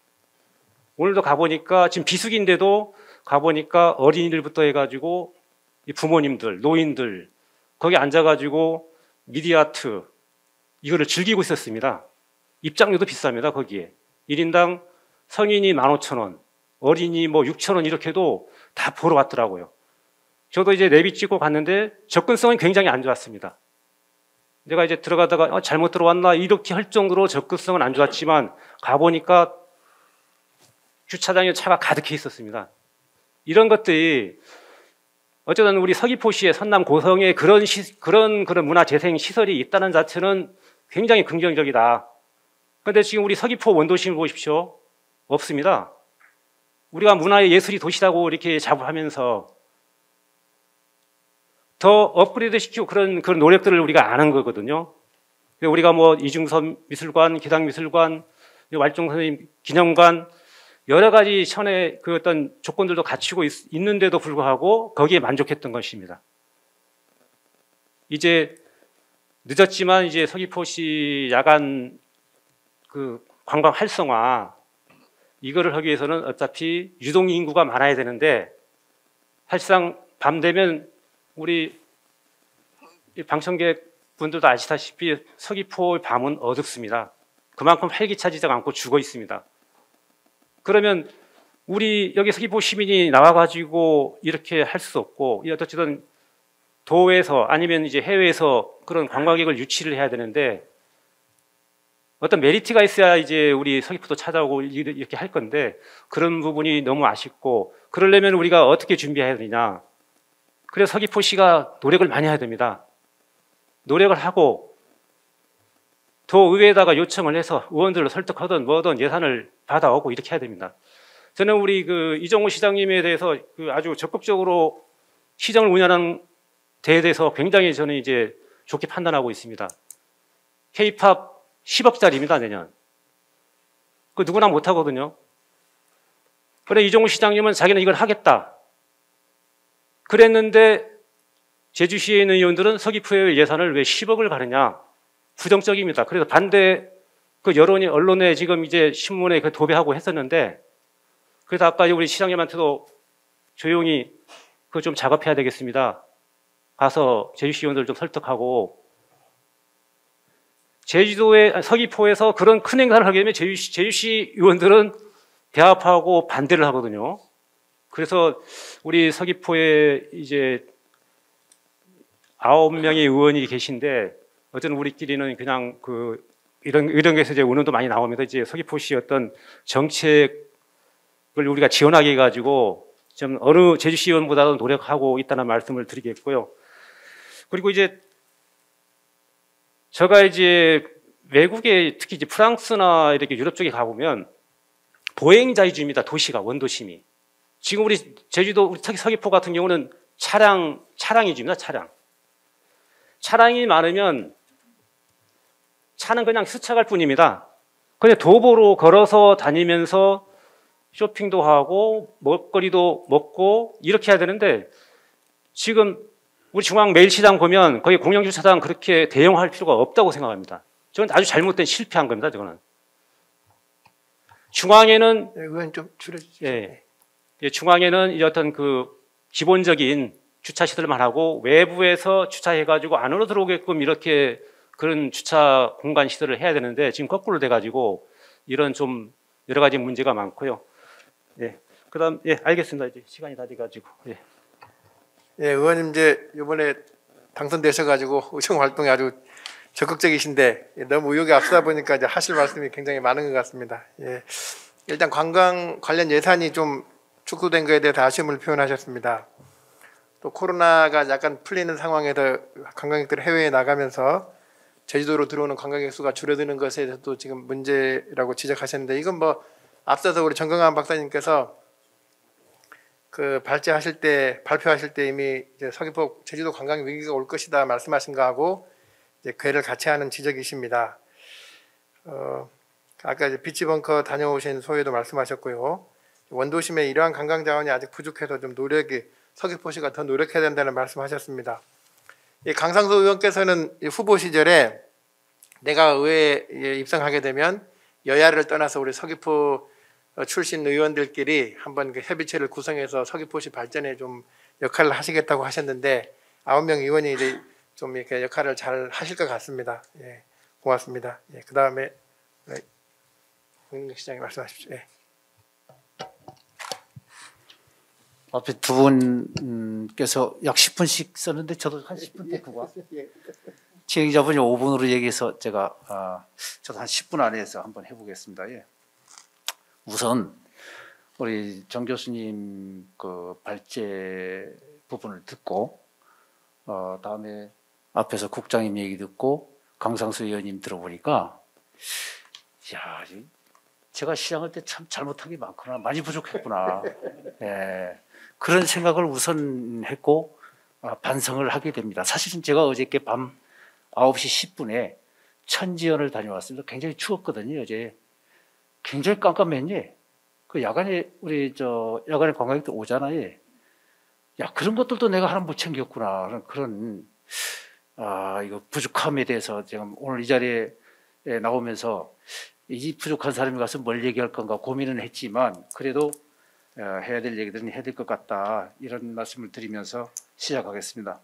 오늘도 가보니까 지금 비수기인데도 가보니까 어린이들부터 해가지고 부모님들, 노인들 거기 앉아가지고 미디어아트 이거를 즐기고 있었습니다. 입장료도 비쌉니다. 거기에 1인당 성인이 15,000원, 어린이 뭐 6,000원 이렇게도 다 보러 왔더라고요. 저도 이제 내비 찍고 갔는데 접근성은 굉장히 안 좋았습니다. 내가 이제 들어가다가 잘못 들어왔나 이렇게 할 정도로 접근성은 안 좋았지만 가보니까 주차장에 차가 가득해 있었습니다. 이런 것들이 어쨌든 우리 서귀포시의 선남 고성에 그런 문화재생 시설이 있다는 자체는 굉장히 긍정적이다. 그런데 지금 우리 서귀포 원도심을 보십시오. 없습니다. 우리가 문화의 예술이 도시라고 이렇게 자부하면서 더 업그레이드 시키고 그런 노력들을 우리가 안 한 거거든요. 우리가 뭐 이중섭 미술관, 기당미술관, 왈종 선생님 기념관 여러 가지 천의 그 어떤 조건들도 갖추고 있는데도 불구하고 거기에 만족했던 것입니다. 이제 늦었지만 이제 서귀포시 야간 그 관광 활성화 이거를 하기 위해서는 어차피 유동 인구가 많아야 되는데 사실상 밤 되면 우리 방청객 분들도 아시다시피 서귀포의 밤은 어둡습니다. 그만큼 활기차지지 않고 죽어 있습니다. 그러면 우리 여기 서귀포 시민이 나와가지고 이렇게 할 수 없고 어쨌든 도에서 아니면 이제 해외에서 그런 관광객을 유치를 해야 되는데 어떤 메리트가 있어야 이제 우리 서귀포도 찾아오고 이렇게 할 건데 그런 부분이 너무 아쉽고 그러려면 우리가 어떻게 준비해야 되냐. 그래서 서귀포시가 노력을 많이 해야 됩니다. 노력을 하고 도의회에다가 요청을 해서 의원들을 설득하든 뭐든 예산을 받아오고 이렇게 해야 됩니다. 저는 우리 그 이정호 시장님에 대해서 그 아주 적극적으로 시정을 운영하는 데에 대해서 굉장히 저는 이제 좋게 판단하고 있습니다. K-팝 10억짜리입니다, 내년. 그 누구나 못 하거든요. 그래, 이정호 시장님은 자기는 이걸 하겠다. 그랬는데 제주시에 있는 의원들은 서귀포의 예산을 왜 10억을 가느냐. 부정적입니다. 그래서 반대 그 여론이 언론에 지금 이제 신문에 그 도배하고 했었는데, 그래서 아까 우리 시장님한테도 조용히 그거 좀 작업해야 되겠습니다. 가서 제주시 의원들 좀 설득하고, 제주도의 서귀포에서 그런 큰 행사를 하게 되면 제주시 의원들은 대합하고 반대를 하거든요. 그래서 우리 서귀포에 이제 9명의 의원이 계신데, 어쨌든 우리끼리는 그냥 이런 게서 이제 의원도 많이 나오면서 이제 서귀포시 어떤 정책을 우리가 지원하게 해가지고 좀 어느 제주시 의원보다도 노력하고 있다는 말씀을 드리겠고요. 그리고 이제 제가 이제 외국에 특히 이제 프랑스나 이렇게 유럽 쪽에 가보면 보행자유주의입니다. 도시가 원도심이. 지금 우리 제주도 우리 서귀포 같은 경우는 차량이주입니다. 차량이 많으면 차는 그냥 스쳐갈 뿐입니다. 그냥 도보로 걸어서 다니면서 쇼핑도 하고 먹거리도 먹고 이렇게 해야 되는데, 지금 우리 중앙매일시장 보면 거기 공영주차장 그렇게 대형화할 필요가 없다고 생각합니다. 저는 아주 잘못된 실패한 겁니다. 저거는. 중앙에는 의원 좀 줄여주시죠. 예, 중앙에는 이 어떤 그 기본적인 주차 시설만 하고 외부에서 주차해가지고 안으로 들어오게끔 이렇게 그런 주차 공간 시설을 해야 되는데, 지금 거꾸로 돼가지고 이런 좀 여러 가지 문제가 많고요. 예, 그다음 알겠습니다. 이제 시간이 다 돼가지고. 예, 의원님 이제 이번에 당선되셔가지고 의정 활동이 아주 적극적이신데 너무 의욕이 앞서다 보니까 이제 하실 말씀이 굉장히 많은 것 같습니다. 일단 관광 관련 예산이 좀 축소된 것에 대해서 아쉬움을 표현하셨습니다. 또 코로나가 약간 풀리는 상황에서 관광객들이 해외에 나가면서 제주도로 들어오는 관광객 수가 줄어드는 것에 대해서도 지금 문제라고 지적하셨는데, 이건 뭐 앞서서 우리 정경환 박사님께서 그 발표하실 때 이미 이제 서귀포 제주도 관광 위기가 올 것이다 말씀하신 거하고 이제 궤를 같이 하는 지적이십니다. 아까 이제 비치벙커 다녀오신 소회도 말씀하셨고요. 원도심에 이러한 관광 자원이 아직 부족해서 좀 서귀포시가 더 노력해야 된다는 말씀하셨습니다. 강상수 의원께서는 후보 시절에 내가 의회에 입성하게 되면 여야를 떠나서 우리 서귀포 출신 의원들끼리 한번 그 협의체를 구성해서 서귀포시 발전에 좀 역할을 하시겠다고 하셨는데, 9명 의원이 이제 좀 이렇게 역할을 잘 하실 것 같습니다. 고맙습니다. 그 다음에 홍인경 시장님 말씀하십시오. 앞에 두 분께서 약 10분씩 썼는데 저도 한 10분 테크가 진행자분이 5분으로 얘기해서 제가 저도 한 10분 안에서 한번 해보겠습니다. 우선 우리 정 교수님 그 발제 부분을 듣고 다음에 앞에서 국장님 얘기 듣고 강상수 의원님 들어보니까, 야, 제가 시장할 때 참 잘못한 게 많구나, 많이 부족했구나. 그런 생각을 우선 했고 반성을 하게 됩니다. 사실은 제가 어저께 밤 9시 10분에 천지연을 다녀왔습니다. 굉장히 추웠거든요. 어제 굉장히 깜깜했니? 그 야간에 야간에 관광객들 오잖아요. 야, 그런 것들도 내가 하나 못 챙겼구나. 그런 이거 부족함에 대해서 지금 오늘 이 자리에 나오면서 이 부족한 사람이 가서 뭘 얘기할 건가 고민은 했지만, 그래도 해야 될 얘기들은 해야 될 것 같다, 이런 말씀을 드리면서 시작하겠습니다.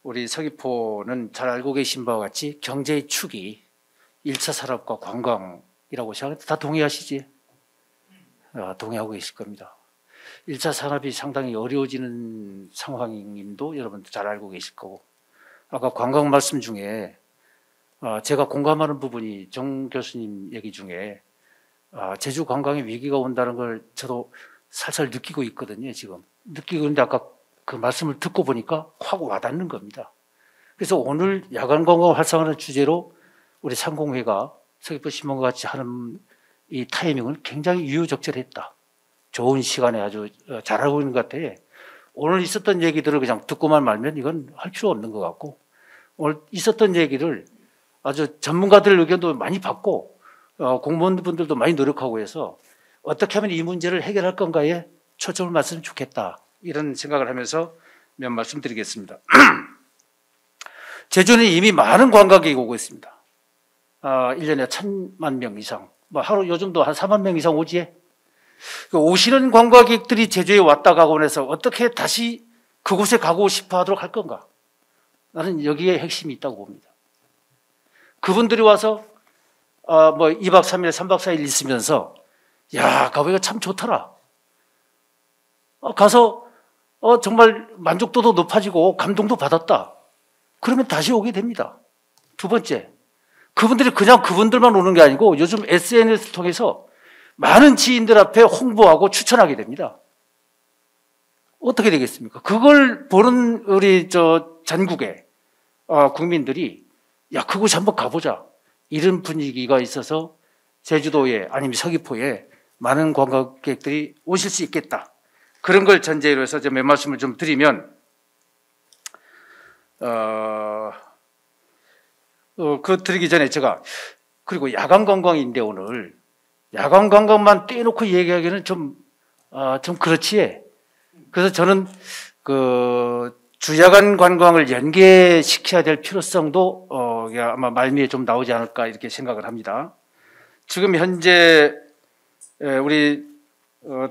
우리 서귀포는 잘 알고 계신 바와 같이 경제의 축이 1차 산업과 관광이라고 생각해도 다 동의하시지? 동의하고 계실 겁니다. 1차 산업이 상당히 어려워지는 상황임도 여러분도 잘 알고 계실 거고, 아까 관광 말씀 중에 제가 공감하는 부분이 정 교수님 얘기 중에 제주 관광의 위기가 온다는 걸 저도 살살 느끼고 있거든요. 지금 느끼고 있는데 아까 그 말씀을 듣고 보니까 확 와닿는 겁니다. 그래서 오늘 야간 관광 활성화라는 주제로 우리 상공회가 서귀포 신문과 같이 하는 이 타이밍은 굉장히 유효적절했다. 좋은 시간에 아주 잘하고 있는 것 같아. 오늘 있었던 얘기들을 그냥 듣고만 말면 이건 할 필요 없는 것 같고, 오늘 있었던 얘기를 아주 전문가들 의견도 많이 받고 공무원분들도 많이 노력하고 해서 어떻게 하면 이 문제를 해결할 건가에 초점을 맞추면 좋겠다, 이런 생각을 하면서 몇 말씀 드리겠습니다. 제주는 이미 많은 관광객이 오고 있습니다. 1년에 1,000만 명 이상, 뭐 하루 요즘도 한 4만 명 이상 오지. 오시는 관광객들이 제주에 왔다 가고 해서 어떻게 다시 그곳에 가고 싶어 하도록 할 건가? 나는 여기에 핵심이 있다고 봅니다. 그분들이 와서 뭐 2박 3일, 3박 4일 있으면서 야, 거기가 참 좋더라. 가서 정말 만족도도 높아지고 감동도 받았다. 그러면 다시 오게 됩니다. 두 번째, 그분들이 그냥 그분들만 오는 게 아니고 요즘 SNS 통해서 많은 지인들 앞에 홍보하고 추천하게 됩니다. 어떻게 되겠습니까? 그걸 보는 우리 전국의 국민들이 야, 그곳에 한번 가보자. 이런 분위기가 있어서 제주도에 아니면 서귀포에 많은 관광객들이 오실 수 있겠다. 그런 걸 전제로 해서 몇 말씀을 좀 드리면, 드리기 전에 제가, 그리고 야간 관광인데 오늘, 야간 관광만 떼놓고 얘기하기는 좀 그렇지. 그래서 저는 주야간 관광을 연계시켜야 될 필요성도 아마 말미에 좀 나오지 않을까 이렇게 생각을 합니다. 지금 현재 우리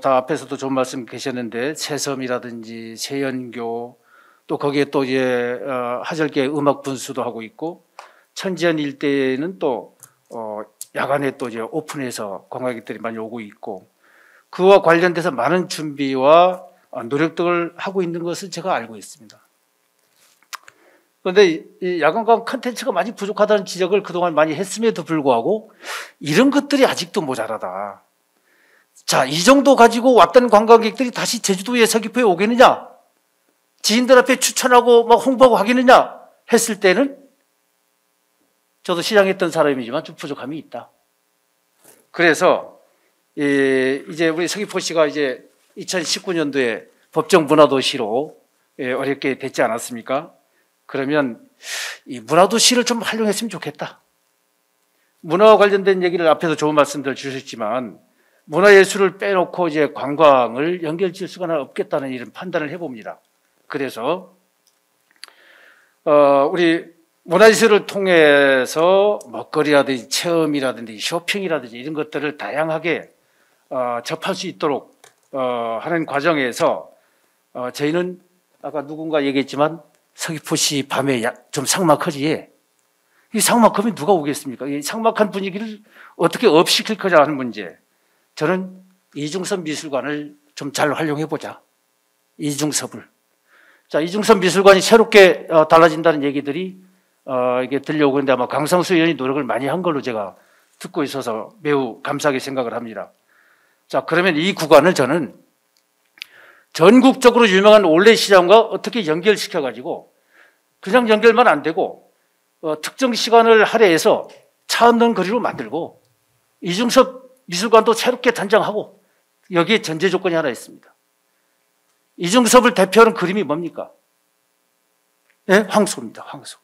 다 앞에서도 좋은 말씀 계셨는데 새섬이라든지 세연교 또 거기에 또 이제 하절계 음악 분수도 하고 있고 천지연 일대에는 또 야간에 또 이제 오픈해서 관광객들이 많이 오고 있고 그와 관련돼서 많은 준비와 노력들을 하고 있는 것을 제가 알고 있습니다. 그런데 이 야간관광 컨텐츠가 많이 부족하다는 지적을 그동안 많이 했음에도 불구하고 이런 것들이 아직도 모자라다. 자, 이 정도 가지고 왔던 관광객들이 다시 제주도에 서귀포에 오겠느냐? 지인들 앞에 추천하고 막 홍보하고 하겠느냐? 했을 때는 저도 시장했던 사람이지만 좀 부족함이 있다. 그래서 이제 우리 서귀포시가 이제 2019년도에 법정 문화도시로 어렵게 됐지 않았습니까? 그러면 이 문화도시를 좀 활용했으면 좋겠다. 문화와 관련된 얘기를 앞에서 좋은 말씀들 주셨지만 문화예술을 빼놓고 이제 관광을 연결지을 수가 없겠다는 이런 판단을 해봅니다. 그래서 우리 문화예술을 통해서 먹거리라든지 체험이라든지 쇼핑이라든지 이런 것들을 다양하게 접할 수 있도록 하는 과정에서 저희는 아까 누군가 얘기했지만 서귀포시 밤에 좀 삭막하지. 이 삭막하면 누가 오겠습니까? 이 삭막한 분위기를 어떻게 업시킬 거냐 하는 문제. 저는 이중섭 미술관을 좀 잘 활용해보자. 이중섭을. 자, 이중섭 미술관이 새롭게 달라진다는 얘기들이 이게 들려오고 있는데 아마 강상수 의원이 노력을 많이 한 걸로 제가 듣고 있어서 매우 감사하게 생각을 합니다. 자, 그러면 이 구간을 저는 전국적으로 유명한 올레시장과 어떻게 연결시켜가지고 그냥 연결만 안 되고 특정 시간을 할애해서 차 없는 거리로 만들고 이중섭 미술관도 새롭게 단장하고 여기에 전제 조건이 하나 있습니다. 이중섭을 대표하는 그림이 뭡니까? 네? 황소입니다. 황소.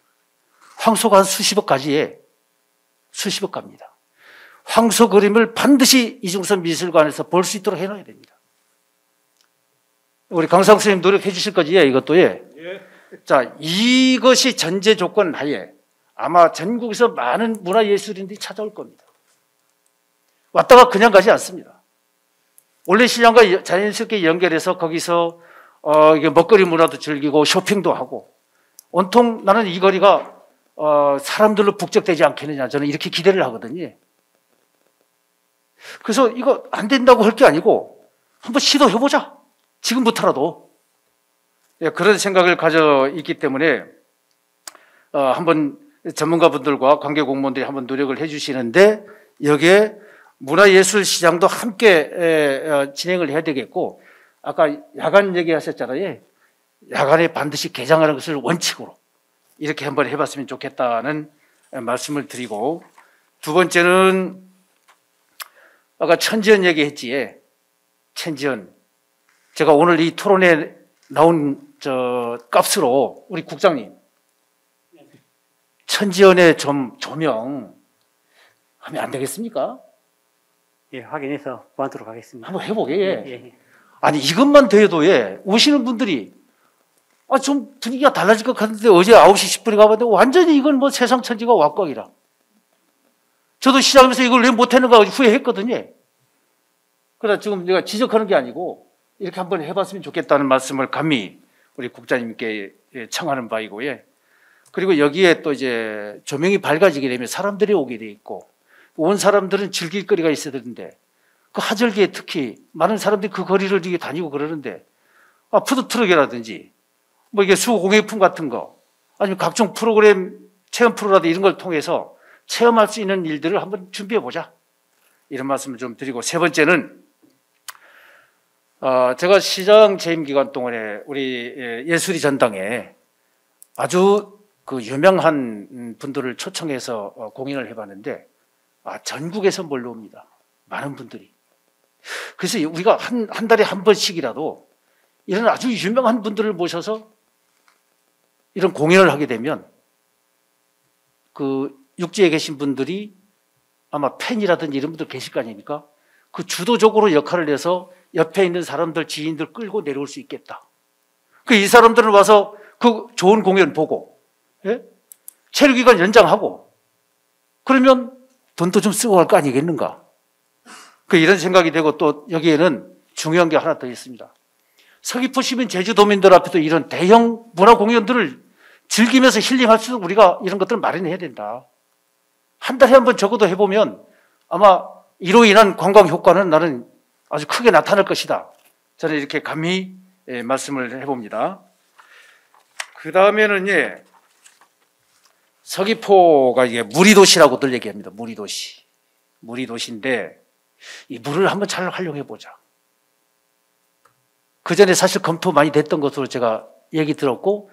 황소가 한 수십억 가지에 수십억 갑니다. 황소 그림을 반드시 이중섭 미술관에서 볼 수 있도록 해놔야 됩니다. 우리 강상 선생님 노력해 주실 거지, 이것도 예. 자, 이것이 전제 조건 하에 아마 전국에서 많은 문화예술인들이 찾아올 겁니다. 왔다가 그냥 가지 않습니다. 원래 시장과 자연스럽게 연결해서 거기서 이게 먹거리 문화도 즐기고 쇼핑도 하고 온통 나는 이 거리가 사람들로 북적되지 않겠느냐 저는 이렇게 기대를 하거든요. 그래서 이거 안 된다고 할 게 아니고 한번 시도해보자. 지금부터라도. 예, 그런 생각을 가져 있기 때문에 한번 전문가분들과 관계공무원들이 한번 노력을 해주시는데 여기에 문화예술시장도 함께 진행을 해야 되겠고 아까 야간 얘기하셨잖아요. 야간에 반드시 개장하는 것을 원칙으로 이렇게 한번 해봤으면 좋겠다는 말씀을 드리고 두 번째는 아까 천지연 얘기했지. 천지연. 제가 오늘 이 토론에 나온 값으로 우리 국장님 천지연의 좀 조명 하면 안 되겠습니까? 예, 확인해서 보완하도록 하겠습니다. 한번 해보게. 예. 아니 이것만 돼도 오시는 분들이 좀 분위기가 달라질 것 같은데 어제 9시 10분에 가봤는데 완전히 이건 뭐 세상 천지가 왁광이라. 저도 시작하면서 이걸 왜 못했는가 후회했거든요. 그래서 지금 내가 지적하는 게 아니고 이렇게 한번 해봤으면 좋겠다는 말씀을 감히 우리 국장님께 청하는 바이고요. 그리고 여기에 또 이제 조명이 밝아지게 되면 사람들이 오게 돼 있고 온 사람들은 즐길 거리가 있어야 되는데 그 하절기에 특히 많은 사람들이 그 거리를 이렇게 다니고 그러는데 푸드트럭이라든지 뭐 이게 수공예품 같은 거 아니면 각종 프로그램 체험 프로라든지 이런 걸 통해서 체험할 수 있는 일들을 한번 준비해 보자 이런 말씀을 좀 드리고 세 번째는 제가 시장 재임 기간 동안에 우리 예술이 전당에 아주 그 유명한 분들을 초청해서 공연을 해봤는데 전국에서 몰려옵니다. 많은 분들이. 그래서 우리가 한 달에 한 번씩이라도 이런 아주 유명한 분들을 모셔서 이런 공연을 하게 되면 그 육지에 계신 분들이 아마 팬이라든지 이런 분들 계실 거 아닙니까? 그 주도적으로 역할을 해서 옆에 있는 사람들, 지인들 끌고 내려올 수 있겠다. 이 사람들은 와서 그 좋은 공연 보고, 예? 체류기간 연장하고, 그러면 돈도 좀 쓰고 갈 거 아니겠는가? 이런 생각이 되고 또 여기에는 중요한 게 하나 더 있습니다. 서귀포 시민 제주도민들 앞에도 이런 대형 문화 공연들을 즐기면서 힐링할 수 있는 우리가 이런 것들을 마련해야 된다. 한 달에 한 번 적어도 해보면 아마 이로 인한 관광 효과는 나는 아주 크게 나타날 것이다. 저는 이렇게 감히 말씀을 해봅니다. 그 다음에는 서귀포가 이게 무리도시라고들 얘기합니다. 무리도시. 무리도시인데 이 물을 한번 잘 활용해 보자. 그 전에 사실 검토 많이 됐던 것으로 제가 얘기 들었고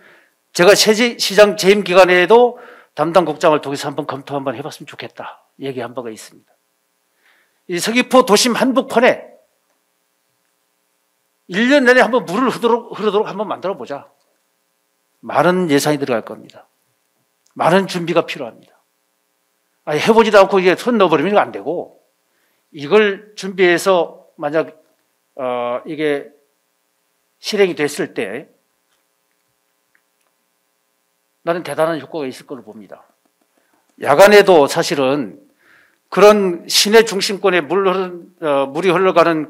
제가 시장 재임 기간에도 담당 국장을 통해서 한번 검토 한번 해봤으면 좋겠다. 얘기한 바가 있습니다. 이 서귀포 도심 한복판에 1년 내내 한번 물을 흐르도록 한번 만들어 보자. 많은 예산이 들어갈 겁니다. 많은 준비가 필요합니다. 해보지도 않고 이게 손 넣어버리면 안 되고 이걸 준비해서 만약 이게 실행이 됐을 때 나는 대단한 효과가 있을 걸로 봅니다. 야간에도 사실은 그런 시내 중심권에 물이 흘러가는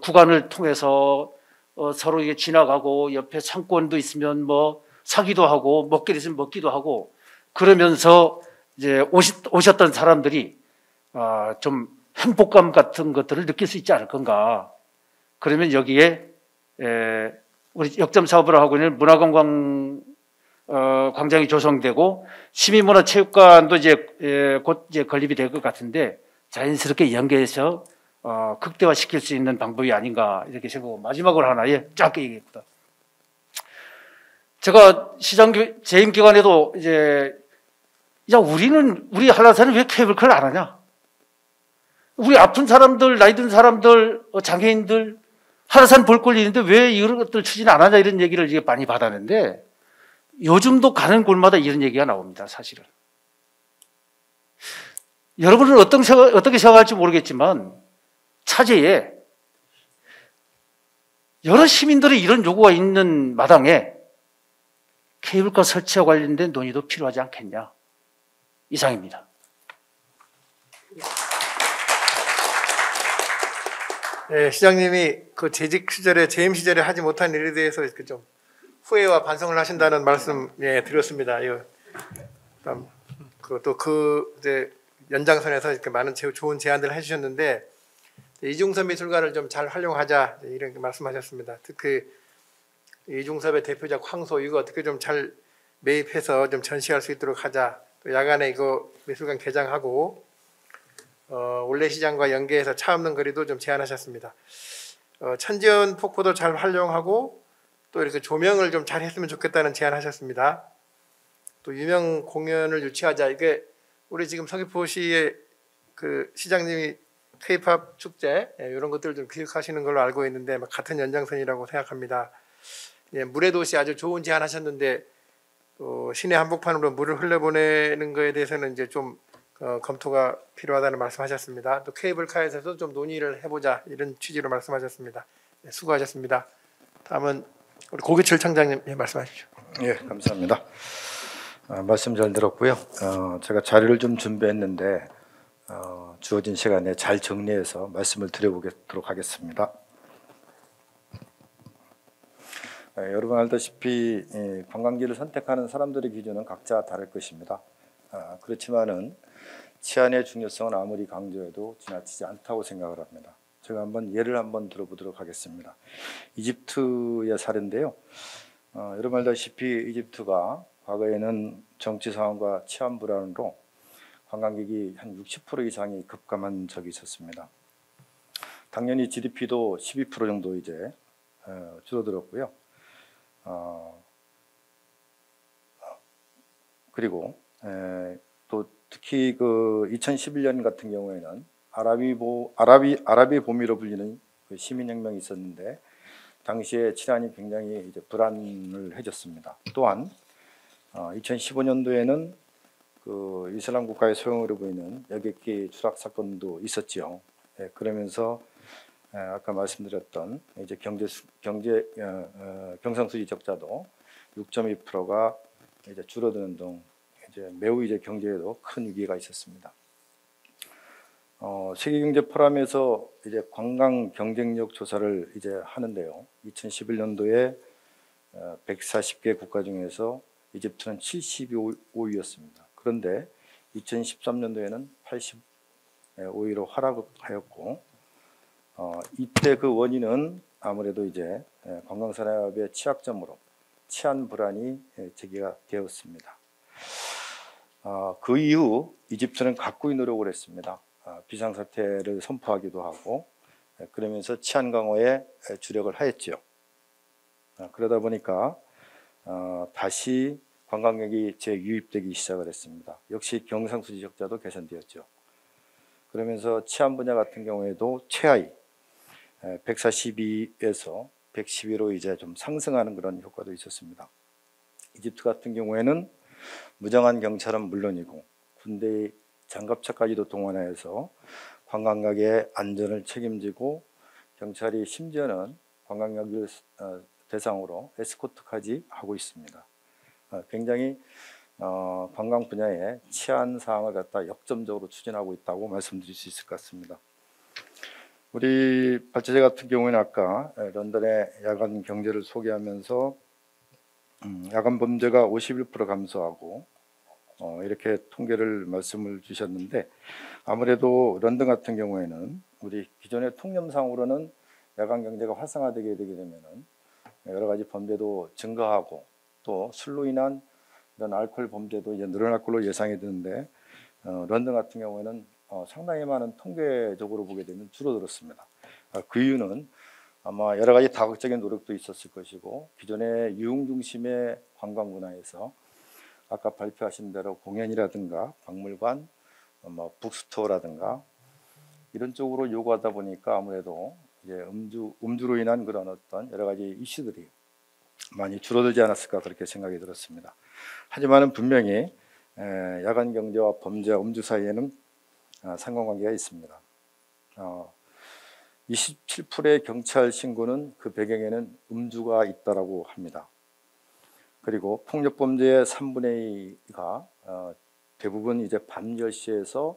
구간을 통해서 서로 이게 지나가고 옆에 상권도 있으면 뭐 사기도 하고 먹게 있으면 먹기도 하고 그러면서 이제 오셨던 사람들이 좀 행복감 같은 것들을 느낄 수 있지 않을 건가. 그러면 여기에 우리 역점 사업을 하고 있는 문화관광 광장이 조성되고 시민문화체육관도 이제 곧 이제 건립이 될 것 같은데 자연스럽게 연계해서 극대화시킬 수 있는 방법이 아닌가 이렇게 생각하고 마지막으로 하나 짧게 얘기했다. 제가 시장 재임 기간에도 이제 우리 한라산은 왜 케이블카를 안 하냐? 우리 아픈 사람들, 나이 든 사람들, 장애인들 한라산 볼 권리 있는데 왜 이런 것들 추진 안 하냐 이런 얘기를 이제 많이 받았는데 요즘도 가는 곳마다 이런 얘기가 나옵니다. 사실은. 여러분은 어떻게 생각할지 모르겠지만 차제에 여러 시민들의 이런 요구가 있는 마당에 케이블카 설치와 관련된 논의도 필요하지 않겠냐. 이상입니다. 네, 시장님이 그 재직 시절에 재임 시절에 하지 못한 일에 대해서 이렇게 좀 후회와 반성을 하신다는 말씀 드렸습니다. 또 이제 연장선에서 이렇게 많은 좋은 제안들을 해주셨는데 이중섭 미술관을 좀 잘 활용하자 이런 말씀하셨습니다. 특히 이중섭의 대표작 황소 이거 어떻게 좀 잘 매입해서 좀 전시할 수 있도록 하자. 또 야간에 이거 미술관 개장하고 올레시장과 연계해서 차 없는 거리도 좀 제안하셨습니다. 천지연 폭포도 잘 활용하고 또 이렇게 조명을 좀 잘 했으면 좋겠다는 제안하셨습니다. 또 유명 공연을 유치하자. 이게 우리 지금 서귀포시의 그 시장님이 K-팝 축제 이런 것들을 좀 기획하시는 걸로 알고 있는데 같은 연장선이라고 생각합니다. 물의 도시 아주 좋은 제안하셨는데 또 시내 한복판으로 물을 흘려보내는 것에 대해서는 이제 좀 검토가 필요하다는 말씀하셨습니다. 또 케이블카에서도 좀 논의를 해보자 이런 취지로 말씀하셨습니다. 수고하셨습니다. 다음은 우리 고기철 청장님 말씀하십시오. 예, 감사합니다. 말씀 잘 들었고요. 제가 자료를 좀 준비했는데 주어진 시간에 잘 정리해서 말씀을 드려보도록 하겠습니다. 여러분 알다시피 관광지를 선택하는 사람들의 기준은 각자 다를 것입니다. 그렇지만은 치안의 중요성은 아무리 강조해도 지나치지 않다고 생각을 합니다. 제가 예를 한번 들어보도록 하겠습니다. 이집트의 사례인데요. 여러분 알다시피 이집트가 과거에는 정치 상황과 치안 불안으로 관광객이 한 60% 이상이 급감한 적이 있었습니다. 당연히 GDP도 12% 정도 이제 줄어들었고요. 그리고 또 특히 그 2011년 같은 경우에는 아라비 봄이로 불리는 그 시민혁명이 있었는데 당시에 치안이 굉장히 이제 불안을 해졌습니다. 또한 2015년도에는 그 이슬람 국가의 소용으로 보이는 여객기 추락 사건도 있었지요. 그러면서 아까 말씀드렸던 이제 경상수지 적자도 6.2%가 이제 줄어드는 등 이제 매우 이제 경제에도 큰 위기가 있었습니다. 세계경제 포럼에서 이제 관광 경쟁력 조사를 이제 하는데요. 2011년도에 140개 국가 중에서 이집트는 75위였습니다. 그런데 2013년도에는 85위로 하락하였고 이때 그 원인은 아무래도 이제 관광산업의 취약점으로 치안 불안이 제기가 되었습니다. 그 이후 이집트는 각고의 노력을 했습니다. 비상사태를 선포하기도 하고 그러면서 치안 강화에 주력을 하였지요. 그러다 보니까 다시 관광객이 재유입되기 시작을 했습니다. 역시 경상수지 적자도 개선되었죠. 그러면서 치안 분야 같은 경우에도 최하위 142에서 112로 이제 좀 상승하는 그런 효과도 있었습니다. 이집트 같은 경우에는 무장한 경찰은 물론이고 군대의 장갑차까지도 동원해서 관광객의 안전을 책임지고 경찰이 심지어는 관광객을 대상으로 에스코트까지 하고 있습니다. 굉장히 관광 분야의 치안 사항을 갖다 역점적으로 추진하고 있다고 말씀드릴 수 있을 것 같습니다. 우리 발제제 같은 경우에는 아까 런던의 야간 경제를 소개하면서 야간 범죄가 51% 감소하고 이렇게 통계를 말씀을 주셨는데 아무래도 런던 같은 경우에는 우리 기존의 통념상으로는 야간 경제가 활성화되게 되게 되면은 여러 가지 범죄도 증가하고 또 술로 인한 이런 알코올 범죄도 이제 늘어날 걸로 예상이 드는데 런던 같은 경우에는 상당히 많은 통계적으로 보게 되면 줄어들었습니다. 그 이유는 아마 여러 가지 다각적인 노력도 있었을 것이고 기존의 유흥 중심의 관광 문화에서 아까 발표하신 대로 공연이라든가 박물관, 북스토어라든가 이런 쪽으로 요구하다 보니까 아무래도 이제 음주로 인한 그런 어떤 여러 가지 이슈들이 많이 줄어들지 않았을까 그렇게 생각이 들었습니다. 하지만은 분명히 야간 경제와 범죄와 음주 사이에는 상관관계가 있습니다. 27%의 경찰 신고는 그 배경에는 음주가 있다라고 합니다. 그리고 폭력 범죄의 3분의 2가 대부분 이제 밤 10시에서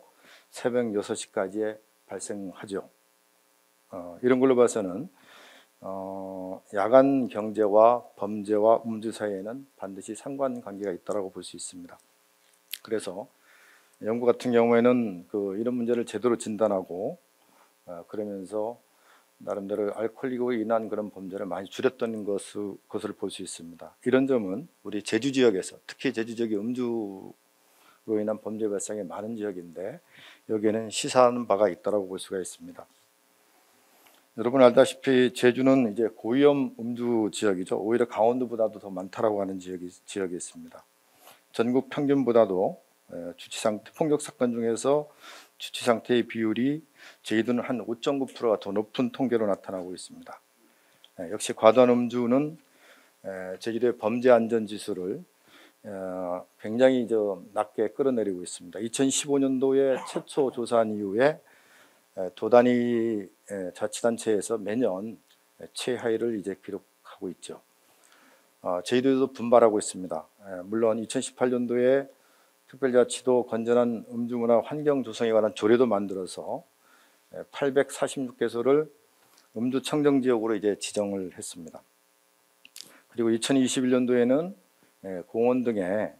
새벽 6시까지에 발생하죠. 이런 걸로 봐서는 야간 경제와 범죄와 음주 사이에는 반드시 상관관계가 있다라고 볼 수 있습니다. 그래서 영국 같은 경우에는 이런 문제를 제대로 진단하고 그러면서 나름대로 알코올로 인한 그런 범죄를 많이 줄였던 것을 볼 수 있습니다. 이런 점은 우리 제주 지역에서 특히 제주 지역이 음주로 인한 범죄 발생이 많은 지역인데 여기에는 시사하는 바가 있다라고 볼 수가 있습니다. 여러분 알다시피 제주는 이제 고위험 음주 지역이죠. 오히려 강원도보다도 더 많다라고 하는 지역이 있습니다. 전국 평균보다도 폭력 사건 중에서 주치 상태의 비율이 제주도는 한 5.9%가 더 높은 통계로 나타나고 있습니다. 역시 과도한 음주는 제주도의 범죄 안전 지수를 굉장히 낮게 끌어내리고 있습니다. 2015년도에 최초 조사한 이후에 도단위 자치단체에서 매년 최하위를 이제 기록하고 있죠. 제주도에도 분발하고 있습니다. 물론 2018년도에 특별자치도 건전한 음주문화 환경 조성에 관한 조례도 만들어서 846개소를 음주 청정 지역으로 이제 지정을 했습니다. 그리고 2021년도에는 공원 등에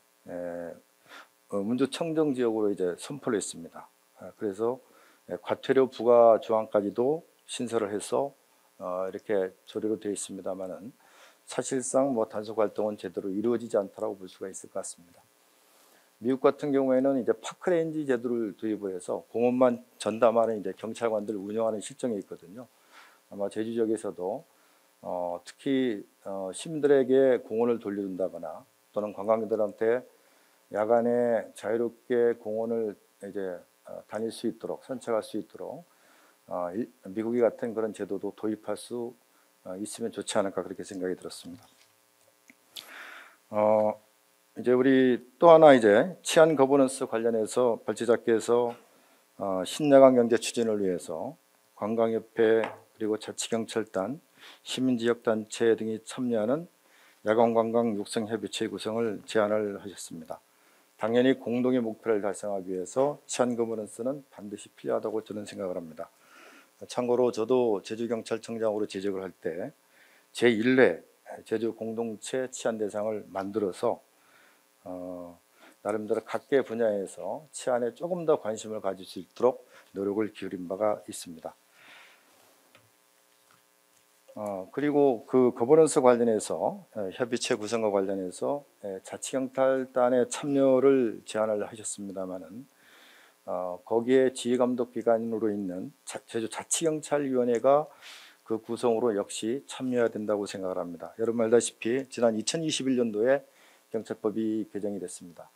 음주 청정 지역으로 이제 선포를 했습니다. 그래서 과태료 부과 조항까지도 신설을 해서 이렇게 조례로 되어 있습니다만은 사실상 뭐 단속 활동은 제대로 이루어지지 않다라고 볼 수가 있을 것 같습니다. 미국 같은 경우에는 이제 파크레인지 제도를 도입을 해서 공원만 전담하는 이제 경찰관들 운영하는 실정이 있거든요. 아마 제주 지역에서도 특히 시민들에게 공원을 돌려준다거나 또는 관광객들한테 야간에 자유롭게 공원을 이제 다닐 수 있도록 산책할 수 있도록 미국이 같은 그런 제도도 도입할 수 있으면 좋지 않을까 그렇게 생각이 들었습니다. 이제 우리 또 하나 이제 치안 거버넌스 관련해서 발제자께서 신야간 경제 추진을 위해서 관광협회 그리고 자치경찰단, 시민지역단체 등이 참여하는 야간관광 육성협의체 구성을 제안을 하셨습니다. 당연히 공동의 목표를 달성하기 위해서 치안 거버넌스는 반드시 필요하다고 저는 생각을 합니다. 참고로 저도 제주경찰청장으로 재직을 할 때 제1회 제주 공동체 치안 대상을 만들어서 나름대로 각계 분야에서 치안에 조금 더 관심을 가질 수 있도록 노력을 기울인 바가 있습니다. 그리고 그 거버넌스 관련해서 협의체 구성과 관련해서 자치경찰단의 참여를 제안을 하셨습니다마는 거기에 지휘감독기관으로 있는 제주 자치경찰위원회가 그 구성으로 역시 참여해야 된다고 생각을 합니다. 여러분 알다시피 지난 2021년도에 경찰법이 개정이 됐습니다.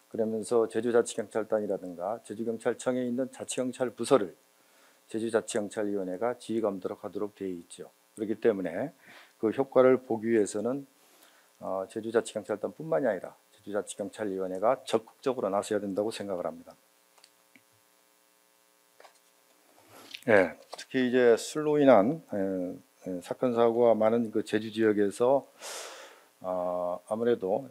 그러면서 제주자치경찰단이라든가 제주경찰청에 있는 자치경찰 부서를 제주자치경찰위원회가 지휘감독하도록 되어 있죠. 그렇기 때문에 그 효과를 보기 위해서는 제주자치경찰단뿐만이 아니라 제주자치경찰위원회가 적극적으로 나서야 된다고 생각을 합니다. 특히 이제 술로 인한 사건 사고가 많은 그 제주 지역에서 아무래도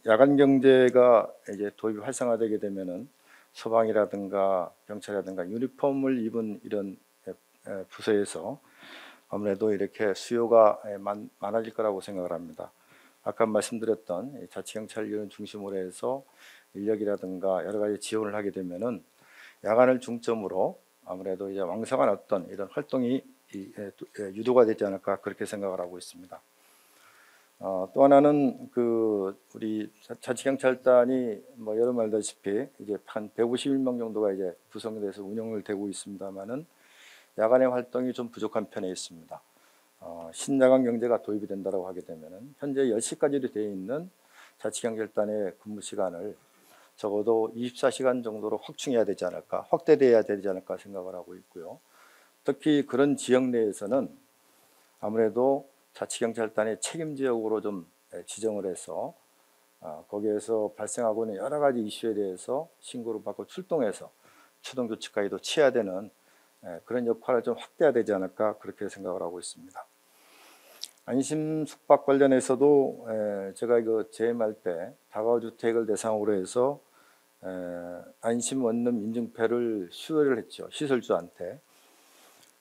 야간 경제가 이제 도입 활성화되게 되면은 소방이라든가 경찰이라든가 유니폼을 입은 이런 부서에서 아무래도 이렇게 수요가 많아질 거라고 생각을 합니다. 아까 말씀드렸던 자치경찰위원 중심으로 해서 인력이라든가 여러 가지 지원을 하게 되면은 야간을 중점으로 아무래도 이제 왕성한 어떤 이런 활동이 유도가 되지 않을까 그렇게 생각을 하고 있습니다. 또 하나는 그 우리 자치경찰단이 뭐 여러분 알다시피 이제 한 151명 정도가 이제 구성돼서 운영을 되고 있습니다만은 야간의 활동이 좀 부족한 편에 있습니다. 신야간 경제가 도입이 된다고 하게 되면은 현재 10시까지로 되어 있는 자치경찰단의 근무 시간을 적어도 24시간 정도로 확충해야 되지 않을까, 확대돼야 되지 않을까 생각을 하고 있고요. 특히 그런 지역 내에서는 아무래도 자치경찰단의 책임 지역으로 좀 지정을 해서 거기에서 발생하고 있는 여러 가지 이슈에 대해서 신고를 받고 출동해서 초동 조치까지도 취해야 되는 그런 역할을 좀 확대해야 되지 않을까 그렇게 생각을 하고 있습니다. 안심 숙박 관련해서도 제가 이거 재임할 때 다가구주택을 대상으로 해서 안심 원룸 인증표를 수여를 했죠. 시설주한테.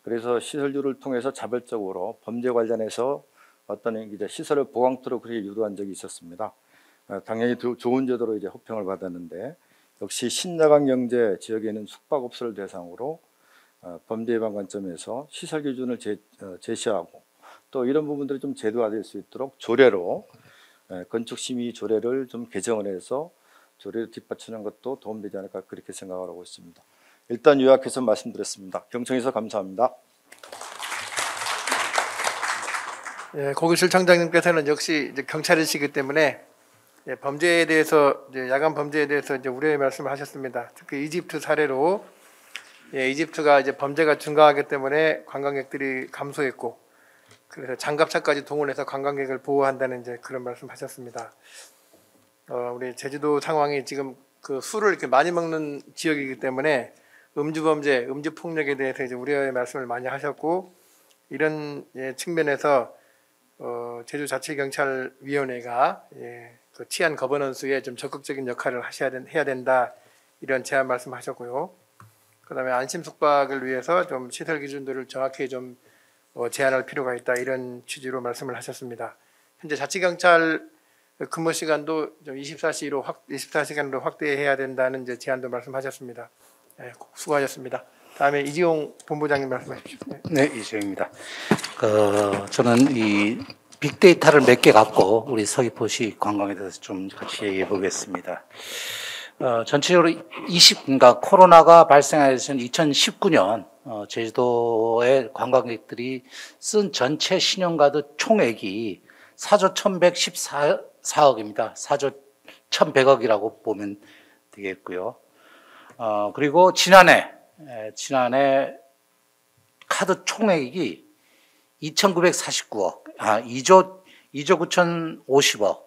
그래서 시설주를 통해서 자발적으로 범죄 관련해서 어떤 이제 시설을 보강토록 그렇게 유도한 적이 있었습니다. 당연히 좋은 제도로 이제 호평을 받았는데 역시 신야간 경제 지역에는 숙박업소를 대상으로 범죄 예방 관점에서 시설 기준을 제시하고 또 이런 부분들이 좀 제도화될 수 있도록 조례로 건축심의 조례를 좀 개정을 해서 조례를 뒷받치는 것도 도움되지 않을까 그렇게 생각을 하고 있습니다. 일단 요약해서 말씀드렸습니다. 경청해서 감사합니다. 고기실 청장님께서는 역시 이제 경찰이시기 때문에 범죄에 대해서 이제 야간 범죄에 대해서 이제 우려의 말씀을 하셨습니다. 특히 이집트 사례로 이집트가 이제 범죄가 증가하기 때문에 관광객들이 감소했고 그래서 장갑차까지 동원해서 관광객을 보호한다는 이제 그런 말씀하셨습니다. 우리 제주도 상황이 지금 그 술을 이렇게 많이 먹는 지역이기 때문에 음주 범죄, 음주 폭력에 대해서 이제 우려의 말씀을 많이 하셨고 이런 측면에서 제주자치경찰위원회가 그 치안 거버넌스에 좀 적극적인 역할을 해야 된다 이런 제안 말씀하셨고요. 그다음에 안심 숙박을 위해서 좀 시설 기준들을 정확히 좀 제한할 필요가 있다 이런 취지로 말씀을 하셨습니다. 현재 자치경찰 근무 시간도 좀 24시간으로 확대해야 된다는 이제 제안도 말씀하셨습니다. 수고하셨습니다. 다음에 이지용 본부장님 말씀하십시오. 네, 이지용입니다. 저는 이 빅데이터를 몇 개 갖고 우리 서귀포시 관광에 대해서 좀 같이 얘기해 보겠습니다. 전체적으로 그러니까 코로나가 발생하였던 2019년 제주도의 관광객들이 쓴 전체 신용카드 총액이 4조 1,114억입니다. 4조 1,100억이라고 보면 되겠고요. 그리고 지난해 카드 총액이 2,949억, 2조 9,050억,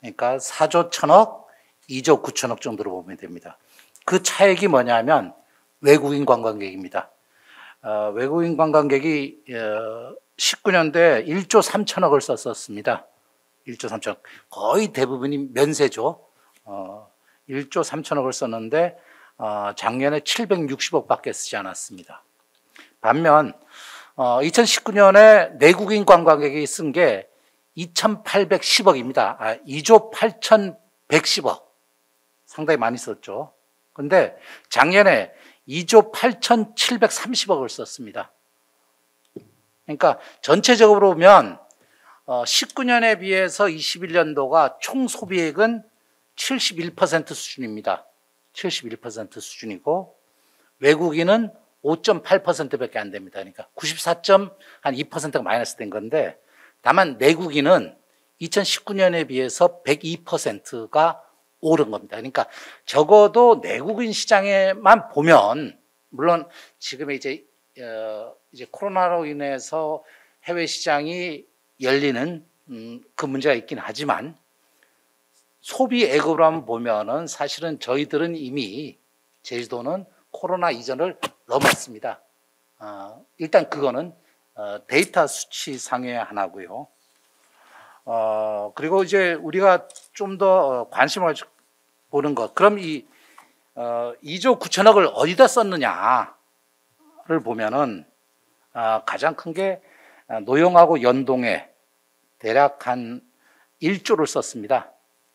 그러니까 4조 1,000억, 2조 9천억 정도로 보면 됩니다. 그 차액이 뭐냐면 외국인 관광객입니다. 외국인 관광객이 19년도에 1조 3천억을 썼었습니다. 1조 3천억. 거의 대부분이 면세죠. 1조 3천억을 썼는데 작년에 760억밖에 쓰지 않았습니다. 반면 2019년에 내국인 관광객이 쓴 게 2,810억입니다. 2조 8,110억. 상당히 많이 썼죠. 근데 작년에 2조 8,730억을 썼습니다. 그러니까 전체적으로 보면 19년에 비해서 21년도가 총 소비액은 71% 수준입니다. 71% 수준이고 외국인은 5.8%밖에 안 됩니다. 그러니까 94.2%가 마이너스 된 건데 다만 내국인은 2019년에 비해서 102%가 오른 겁니다. 그러니까 적어도 내국인 시장에만 보면 물론 지금 이제 코로나로 인해서 해외 시장이 열리는 그 문제가 있긴 하지만 소비액으로 한번 보면은 사실은 저희들은 이미 제주도는 코로나 이전을 넘었습니다. 일단 그거는 데이터 수치상의 하나고요. 그리고 이제 우리가 좀 더 관심을 보는 것. 그럼 이 2조 9천억을 어디다 썼느냐를 보면은 가장 큰 게 노영하고 연동에 대략 한 1조를 썼습니다.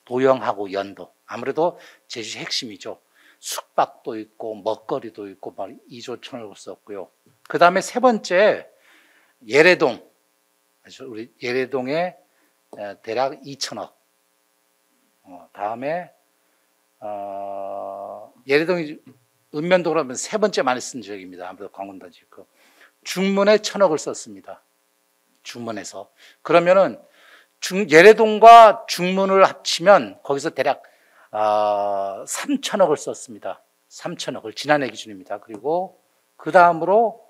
노영하고 연도. 아무래도 제주 핵심이죠. 숙박도 있고 먹거리도 있고 2조 천억을 썼고요. 그 다음에 세 번째 예래동. 우리 예래동에 대략 2천억. 다음에 예래동이 읍면동으로 하면 세 번째 많이 쓴 지역입니다. 아무래도 광운단지. 중문에 1,000억을 썼습니다. 중문에서. 그러면은 예래동과 중문을 합치면 거기서 대략 3,000억을 썼습니다. 3,000억을 지난해 기준입니다. 그리고 그 다음으로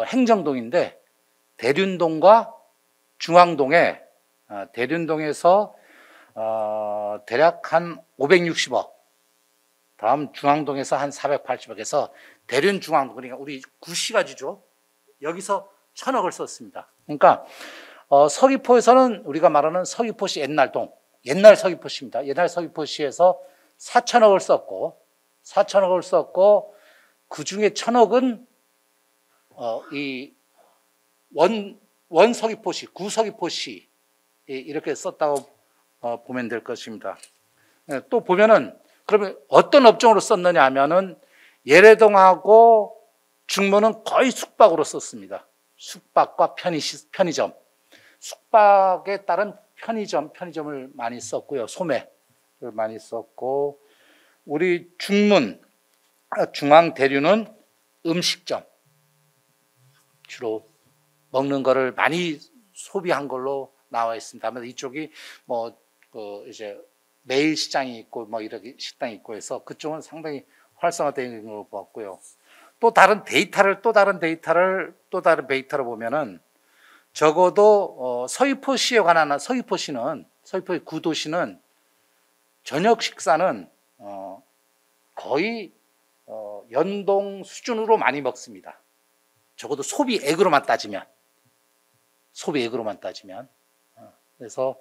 행정동인데 대륜동과 중앙동에 대륜동에서 대략 한 560억, 다음 중앙동에서 한 480억에서 대륜 중앙동, 그러니까 우리 구시가지죠. 여기서 1,000억을 썼습니다. 그러니까 서귀포에서는 우리가 말하는 서귀포시 옛날 서귀포시입니다. 옛날 서귀포시에서 4,000억을 썼고 그 중에 1,000억은 이 원 서귀포시, 구 서귀포시 이렇게 썼다고 보면 될 것입니다. 또 보면은 그러면 어떤 업종으로 썼느냐 하면은 예래동하고 중문은 거의 숙박으로 썼습니다. 숙박과 편의점. 숙박에 따른 편의점을 많이 썼고요. 소매를 많이 썼고, 우리 중앙 대류는 음식점. 주로 먹는 거를 많이 소비한 걸로 나와 있습니다. 아무래도 이쪽이 이제 매일 시장이 있고 이렇게 식당이 있고 해서 그쪽은 상당히 활성화되어 있는 걸로 보았고요. 또 다른 데이터를 보면은 적어도 서귀포시에 관한 서귀포시 구도시는 저녁 식사는 거의 연동 수준으로 많이 먹습니다. 적어도 소비액으로만 따지면. 소비액으로만 따지면. 그래서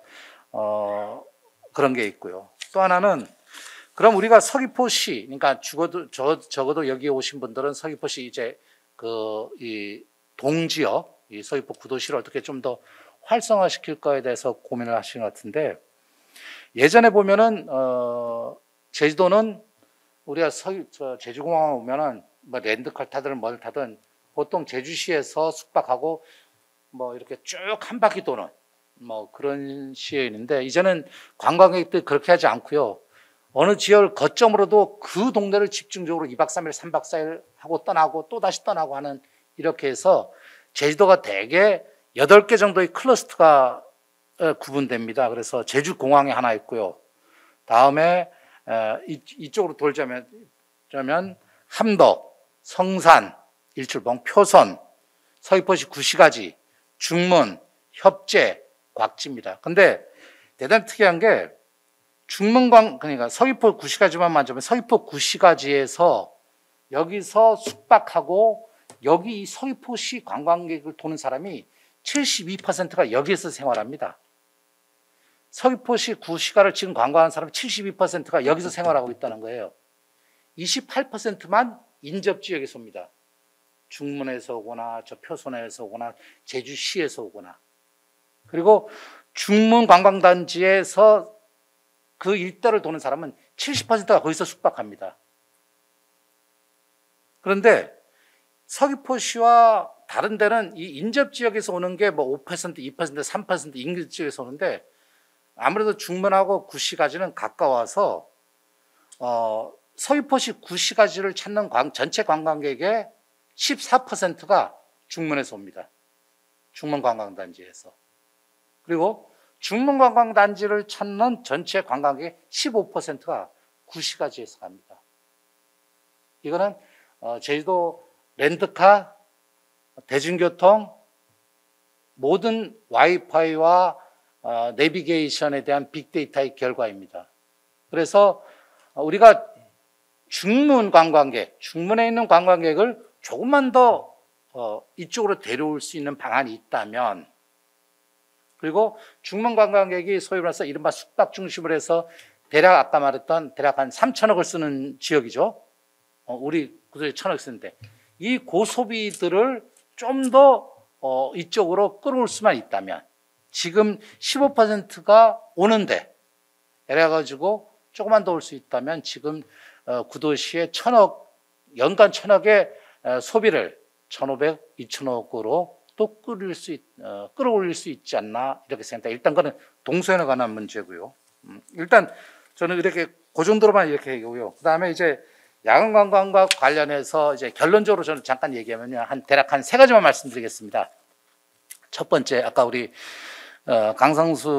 그런 게 있고요. 또 하나는 그럼 우리가 서귀포시, 그러니까 적어도 여기 오신 분들은 서귀포시 이제 이 동지역, 이 서귀포 구도시를 어떻게 좀 더 활성화시킬 거에 대해서 고민을 하시는 것 같은데, 예전에 보면은 제주도는 우리가 제주공항 오면은 뭐 렌트카 타든 뭘 타든 보통 제주시에서 숙박하고 뭐 이렇게 쭉 한 바퀴 도는 뭐 그런 시에 있는데, 이제는 관광객들이 그렇게 하지 않고요. 어느 지역을 거점으로도 그 동네를 집중적으로 2박 3일, 3박 4일 하고 떠나고 또 다시 떠나고 하는, 이렇게 해서 제주도가 대개 8개 정도의 클러스터가 구분됩니다. 그래서 제주공항이 하나 있고요. 다음에 이쪽으로 돌자면 함덕, 성산, 일출봉, 표선, 서귀포시 구시가지, 중문, 협재, 곽지입니다. 근데 대단히 특이한 게 그러니까 서귀포 구시가지만 만져면 서귀포 구시가지에서 여기서 숙박하고 여기 서귀포시 관광객을 도는 사람이 72%가 여기에서 생활합니다. 서귀포시 구시가를 지금 관광하는 사람이 72%가 여기서 생활하고 있다는 거예요. 28%만 인접지역에서 옵니다. 중문에서 오거나 저 표선에서 오거나 제주시에서 오거나. 그리고 중문 관광단지에서 그 일대를 도는 사람은 70%가 거기서 숙박합니다. 그런데 서귀포시와 다른 데는 이 인접지역에서 오는 게 뭐 5%, 2%, 3% 인접지역에서 오는데, 아무래도 중문하고 구시가지는 가까워서 서귀포시 구시가지를 찾는 전체 관광객의 14%가 중문에서 옵니다. 중문관광단지에서. 그리고 중문관광단지를 찾는 전체 관광객의 15%가 구시가지에서 갑니다. 이거는 제주도 렌트카, 대중교통, 모든 와이파이와 내비게이션에 대한 빅데이터의 결과입니다. 그래서 우리가 중문 관광객, 중문에 있는 관광객을 조금만 더 이쪽으로 데려올 수 있는 방안이 있다면, 그리고 중문 관광객이 소위 말해서 이른바 숙박 중심으로 해서 대략 아까 말했던 대략 한 3천억을 쓰는 지역이죠. 우리 구도에 1,000억 쓰는데, 이 고소비들을 좀 더 이쪽으로 끌어올 수만 있다면, 지금 15%가 오는데 이래가지고 조금만 더 올 수 있다면 지금 구도시에 1,000억, 연간 1,000억의 소비를 1,500, 2,000억으로 또 끌어올릴 수 있지 않나, 이렇게 생각합니다. 일단 그건 동서연에 관한 문제고요. 일단 저는 이렇게 그 정도로만 이렇게 얘기하고요. 그 다음에 이제 야간 관광과 관련해서 이제 결론적으로 저는 잠깐 얘기하면요, 대략 한 3가지만 말씀드리겠습니다. 첫 번째, 아까 우리 강상수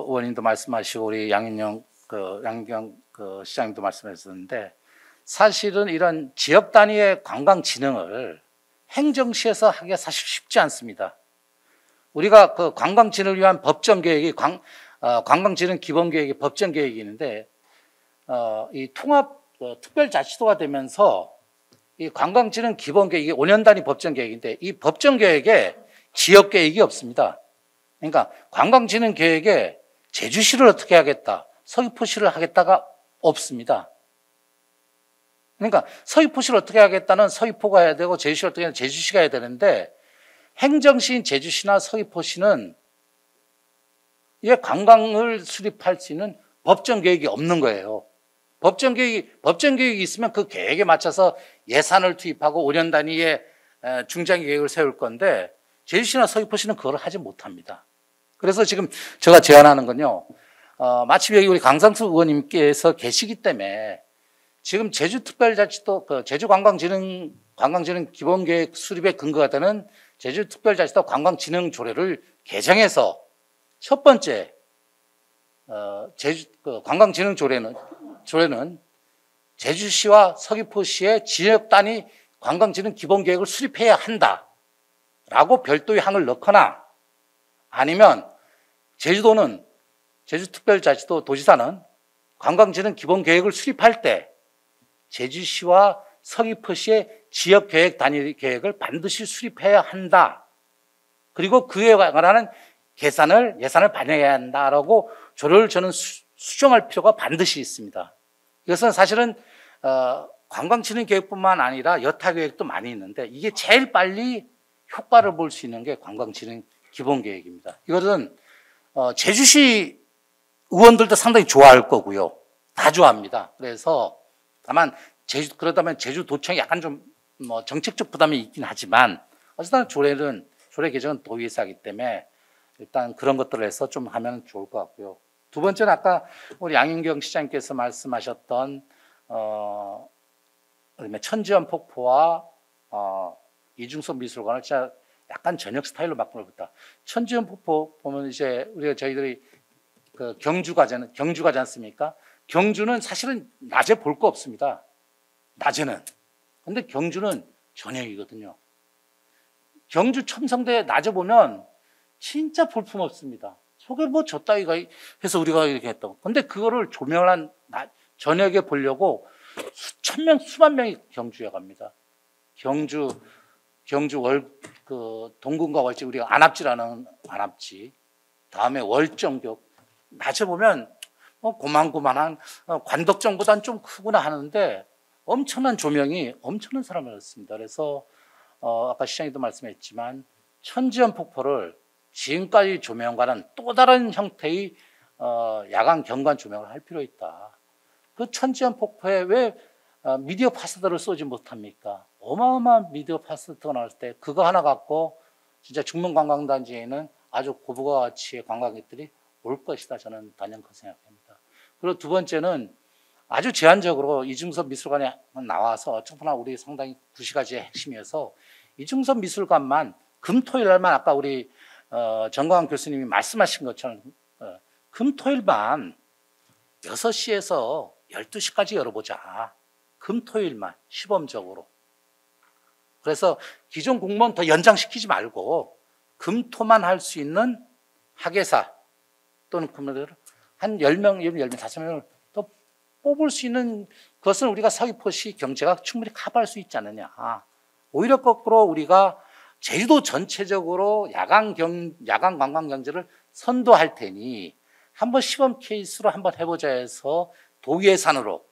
의원님도 말씀하시고 우리 양인영 시장님도 말씀하셨는데, 사실은 이런 지역 단위의 관광 진흥을 행정시에서 하기가 사실 쉽지 않습니다. 우리가 그 관광 진흥을 위한 법정 계획이 관광 진흥 기본 계획이 법정 계획이 있는데, 이 통합 특별자치도가 되면서 이 관광 진흥 기본 계획이 5년 단위 법정 계획인데, 이 법정 계획에 지역 계획이 없습니다. 그러니까 관광 진흥 계획에 제주시를 어떻게 하겠다, 서귀포시를 하겠다가 없습니다. 그러니까 서귀포시를 어떻게 하겠다는 서귀포가 해야 되고, 제주시를 어떻게 하면 제주시가 해야 되는데, 행정시인 제주시나 서귀포시는 이 관광을 수립할 수 있는 법정 계획이 없는 거예요. 법정 계획이 있으면 그 계획에 맞춰서 예산을 투입하고 5년 단위의 중장기 계획을 세울 건데, 제주시나 서귀포시는 그걸 하지 못합니다. 그래서 지금 제가 제안하는 건요, 마침 여기 우리 강상수 의원님께서 계시기 때문에 지금 제주특별자치도 제주관광진흥 기본계획 수립의 근거가 되는 제주특별자치도 관광진흥조례를 개정해서, 첫 번째 관광진흥조례는 제주시와 서귀포시의 지역 단위 관광진흥 기본계획을 수립해야 한다라고 별도의 항을 넣거나, 아니면 제주특별자치도 도지사는 관광진흥 기본계획을 수립할 때 제주시와 서귀포시의 지역계획 단위 계획을 반드시 수립해야 한다, 그리고 그에 관한 예산을 반영해야 한다라고 조례를 저는 수정할 필요가 반드시 있습니다. 이것은 사실은 관광진흥계획뿐만 아니라 여타계획도 많이 있는데 이게 제일 빨리 효과를 볼 수 있는 게 관광진흥 기본계획입니다. 이것은 제주시 의원들도 상당히 좋아할 거고요. 다 좋아합니다. 그래서 다만 그러다면 제주도청이 약간 좀 정책적 부담이 있긴 하지만 어쨌든 조례 개정은 도의에서 하기 때문에 일단 그런 것들을 해서 좀 하면 좋을 것 같고요. 두 번째는 아까 우리 양윤경 시장님께서 말씀하셨던 천지연 폭포와 이중섭 미술관을 진짜 약간 저녁 스타일로 바꾸었다. 천지연 폭포 보면 이제 저희들이 그 경주 가지 않습니까? 경주는 사실은 낮에 볼 거 없습니다. 낮에는. 근데 경주는 저녁이거든요. 경주 첨성대 낮에 보면 진짜 볼품 없습니다. 속에 뭐 저 따위가 해서 우리가 이렇게 했다고. 근데 그거를 조명한 저녁에 보려고 수만 명이 경주에 갑니다. 경주 동궁과 월지, 우리가 안압지라는 안압지, 다음에 월정교. 낮에 보면 고만고만한 관덕정보다는 좀 크구나 하는데 엄청난 조명이 엄청난 사람을 얻습니다. 그래서 아까 시장님도 말씀했지만 천지연 폭포를 지금까지 조명과는 또 다른 형태의 야간 경관 조명을 할 필요 있다. 그 천지연 폭포에 왜 미디어 파사드를 쏘지 못합니까? 어마어마한 미디어 파사드가 나올 때 그거 하나 갖고 진짜 중문관광단지에는 아주 고부가 가치의 관광객들이 올 것이다. 저는 단연 그렇게 생각합니다. 그리고 두 번째는 아주 제한적으로 이중섭 미술관에 나와서 청소나 우리 상당히 구시가지의 핵심이어서 이중섭 미술관만 금토일날만 아까 우리 정광 교수님이 말씀하신 것처럼 금토일만 6시에서 12시까지 열어보자. 금토일만 시범적으로. 그래서 기존 공무원 더 연장시키지 말고 금토만 할 수 있는 학예사 또는 금토를 한 10명, 10명, 5명을 더 뽑을 수 있는 것을 우리가 서귀포시 경제가 충분히 커버할 수 있지 않느냐. 오히려 거꾸로 우리가 제주도 전체적으로 야간 관광 경제를 선도할 테니 한번 시범 케이스로 한번 해보자 해서 도 예산으로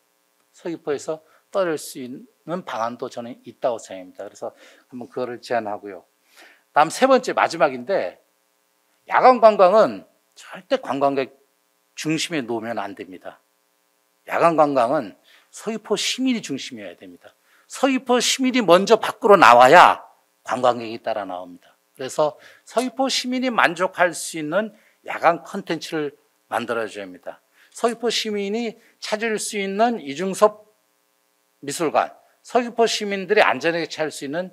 서귀포에서 떠날 수 있는 방안도 저는 있다고 생각합니다. 그래서 한번 그거를 제안하고요. 다음 세 번째 마지막인데 야간 관광은 절대 관광객 중심에 놓으면 안 됩니다. 야간 관광은 서귀포 시민이 중심이어야 됩니다. 서귀포 시민이 먼저 밖으로 나와야 관광객이 따라 나옵니다. 그래서 서귀포 시민이 만족할 수 있는 야간 콘텐츠를 만들어줘야 합니다. 서귀포 시민이 찾을 수 있는 이중섭 미술관, 서귀포 시민들이 안전하게 찾을 수 있는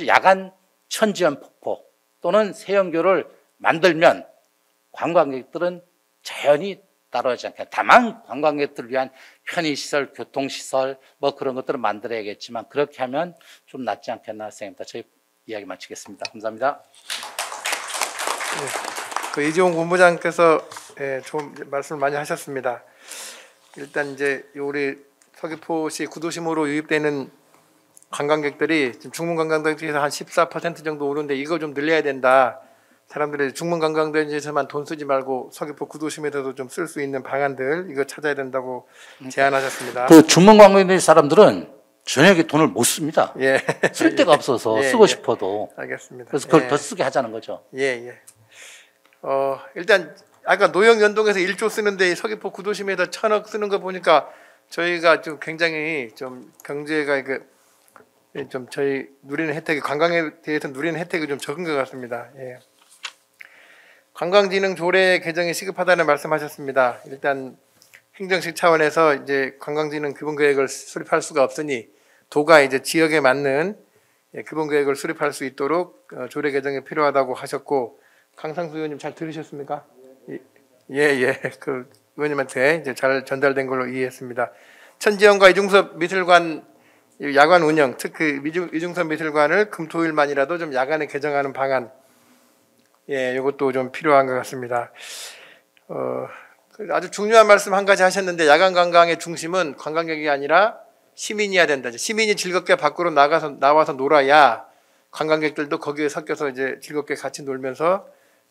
야간 천지연 폭포 또는 세연교를 만들면 관광객들은 자연히 따라오지 않겠다. 다만 관광객들을 위한 편의시설, 교통시설 뭐 그런 것들을 만들어야겠지만 그렇게 하면 좀 낫지 않겠나 생각합니다. 저희 이야기 마치겠습니다. 감사합니다. 네, 이재용 본부장께서 좋은 말씀을 많이 하셨습니다. 일단 이제 우리 서귀포시 구도심으로 유입되는 관광객들이 지금 중문관광단지에서 한 14% 정도 오는데 이거 좀 늘려야 된다. 사람들이 중문관광단지에서만 돈 쓰지 말고 서귀포 구도심에서도 좀 쓸 수 있는 방안들 이거 찾아야 된다고 제안하셨습니다. 그 중문관광단지 사람들은 저녁에 돈을 못 씁니다. 예. 쓸 데가 없어서 쓰고 싶어도. 알겠습니다. 그래서 그걸 더 쓰게 하자는 거죠. 예. 일단 아까 노영연동에서 1조 쓰는데 서귀포 구도심에다 1,000억 쓰는 거 보니까 저희가 좀 굉장히 좀 경제가 좀 저희 누리는 혜택이 관광에 대해서 누리는 혜택이 좀 적은 것 같습니다. 예. 관광진흥 조례 개정이 시급하다는 말씀하셨습니다. 일단 행정식 차원에서 이제 관광진흥 기본계획을 수립할 수가 없으니 도가 이제 지역에 맞는 기본계획을 수립할 수 있도록 조례 개정이 필요하다고 하셨고 강상수 의원님 잘 들으셨습니까? 예. 그 의원님한테 이제 잘 전달된 걸로 이해했습니다. 천지연과 이중섭 미술관 야간 운영, 특히 이중섭 미술관을 금토일만이라도 좀 야간에 개정하는 방안, 이것도 좀 필요한 것 같습니다. 아주 중요한 말씀 한 가지 하셨는데 야간 관광의 중심은 관광객이 아니라 시민이어야 된다. 시민이 즐겁게 밖으로 나와서 놀아야 관광객들도 거기에 섞여서 이제 즐겁게 같이 놀면서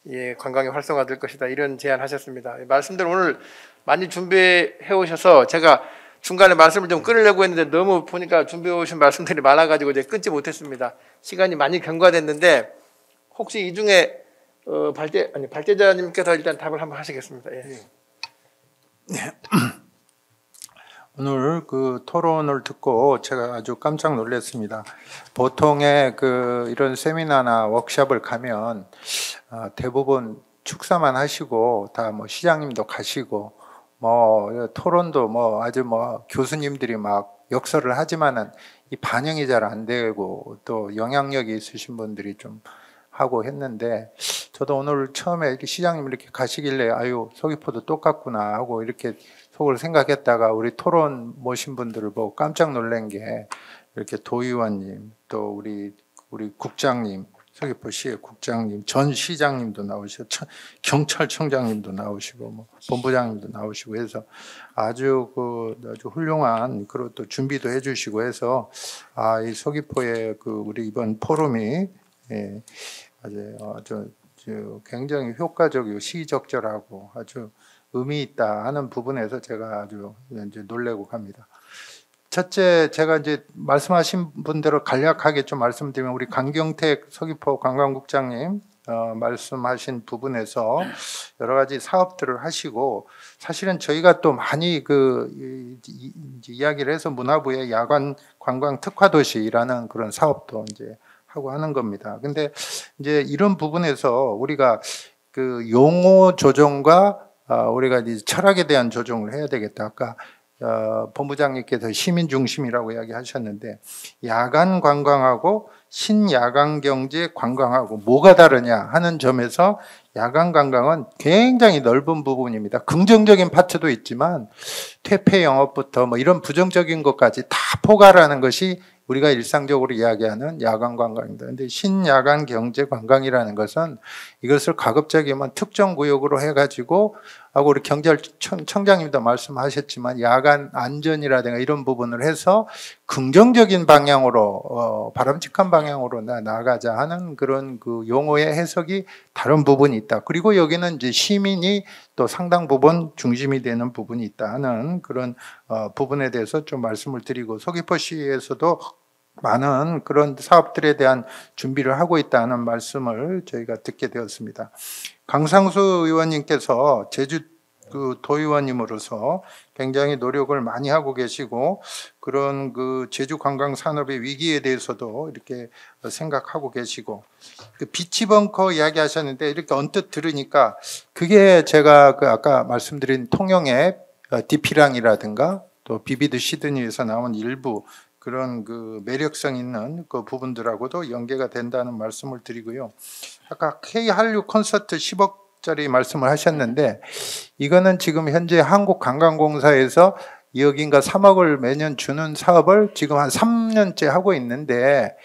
예, 관광이 활성화될 것이다. 이런 제안하셨습니다. 말씀대로 오늘 많이 준비해 오셔서 제가 중간에 말씀을 좀 끊으려고 했는데 너무 보니까 준비해 오신 말씀들이 많아가지고 이제 끊지 못했습니다. 시간이 많이 경과됐는데 혹시 이 중에 발제자님께서 일단 답을 한번 하시겠습니다. 예. 네. 오늘 그 토론을 듣고 제가 아주 깜짝 놀랐습니다. 보통의 그 이런 세미나나 워크숍을 가면 대부분 축사만 하시고 다 뭐 시장님도 가시고 뭐 토론도 뭐 아주 뭐 교수님들이 막 역설을 하지만은 이 반영이 잘 안 되고 또 영향력이 있으신 분들이 좀 하고 했는데 저도 오늘 처음에 이렇게 시장님 이렇게 가시길래 아유 서귀포도 똑같구나 하고 이렇게 속으로 생각했다가 우리 토론 모신 분들을 보고 깜짝 놀란 게 이렇게 도의원님 또 우리 국장님 서귀포시의 국장님 전 시장님도 나오시고 경찰청장님도 나오시고 뭐 본부장님도 나오시고 해서 아주 훌륭한 그리고 또 준비도 해주시고 해서 이 서귀포의 그 우리 이번 포럼이 예, 아주 굉장히 효과적이고 시적절하고 아주 의미 있다 하는 부분에서 제가 아주 이제 놀래고 갑니다. 첫째, 제가 이제 말씀하신 분대로 간략하게 좀 말씀드리면 우리 강경택 서귀포 관광국장님 말씀하신 부분에서 여러 가지 사업들을 하시고 사실은 저희가 또 많이 이야기를 해서 문화부의 야간 관광 특화 도시라는 그런 사업도 이제 하고 하는 겁니다. 근데 이제 이런 부분에서 우리가 그 용어 조정과 우리가 이제 철학에 대한 조정을 해야 되겠다. 아까 본부장님께서 시민 중심이라고 이야기하셨는데 야간 관광하고 신야간 경제 관광하고 뭐가 다르냐 하는 점에서 야간 관광은 굉장히 넓은 부분입니다. 긍정적인 파트도 있지만 퇴폐 영업부터 뭐 이런 부정적인 것까지 다 포괄하는 것이 우리가 일상적으로 이야기하는 야간 관광입니다. 그런데 신야간 경제 관광이라는 것은 이것을 가급적이면 특정 구역으로 해가지고 하고 우리 경찰청장님도 말씀하셨지만 야간 안전이라든가 이런 부분을 해서 긍정적인 방향으로 바람직한 방향으로 나가자 하는 그런 그 용어의 해석이 다른 부분이 있다. 그리고 여기는 이제 시민이 또 상당 부분 중심이 되는 부분이 있다 하는 그런 부분에 대해서 좀 말씀을 드리고 서귀포시에서도 많은 그런 사업들에 대한 준비를 하고 있다는 말씀을 저희가 듣게 되었습니다. 강상수 의원님께서 제주 그 도의원님으로서 굉장히 노력을 많이 하고 계시고 그런 그 제주 관광 산업의 위기에 대해서도 이렇게 생각하고 계시고 그 비치벙커 이야기하셨는데 이렇게 언뜻 들으니까 그게 제가 그 아까 말씀드린 통영의 디피랑이라든가 또 비비드 시드니에서 나온 일부 그런 그 매력성 있는 그 부분들하고도 연계가 된다는 말씀을 드리고요. 아까 K 한류 콘서트 10억짜리 말씀을 하셨는데 이거는 지금 현재 한국관광공사에서 2억인가 3억을 매년 주는 사업을 지금 한 3년째 하고 있는데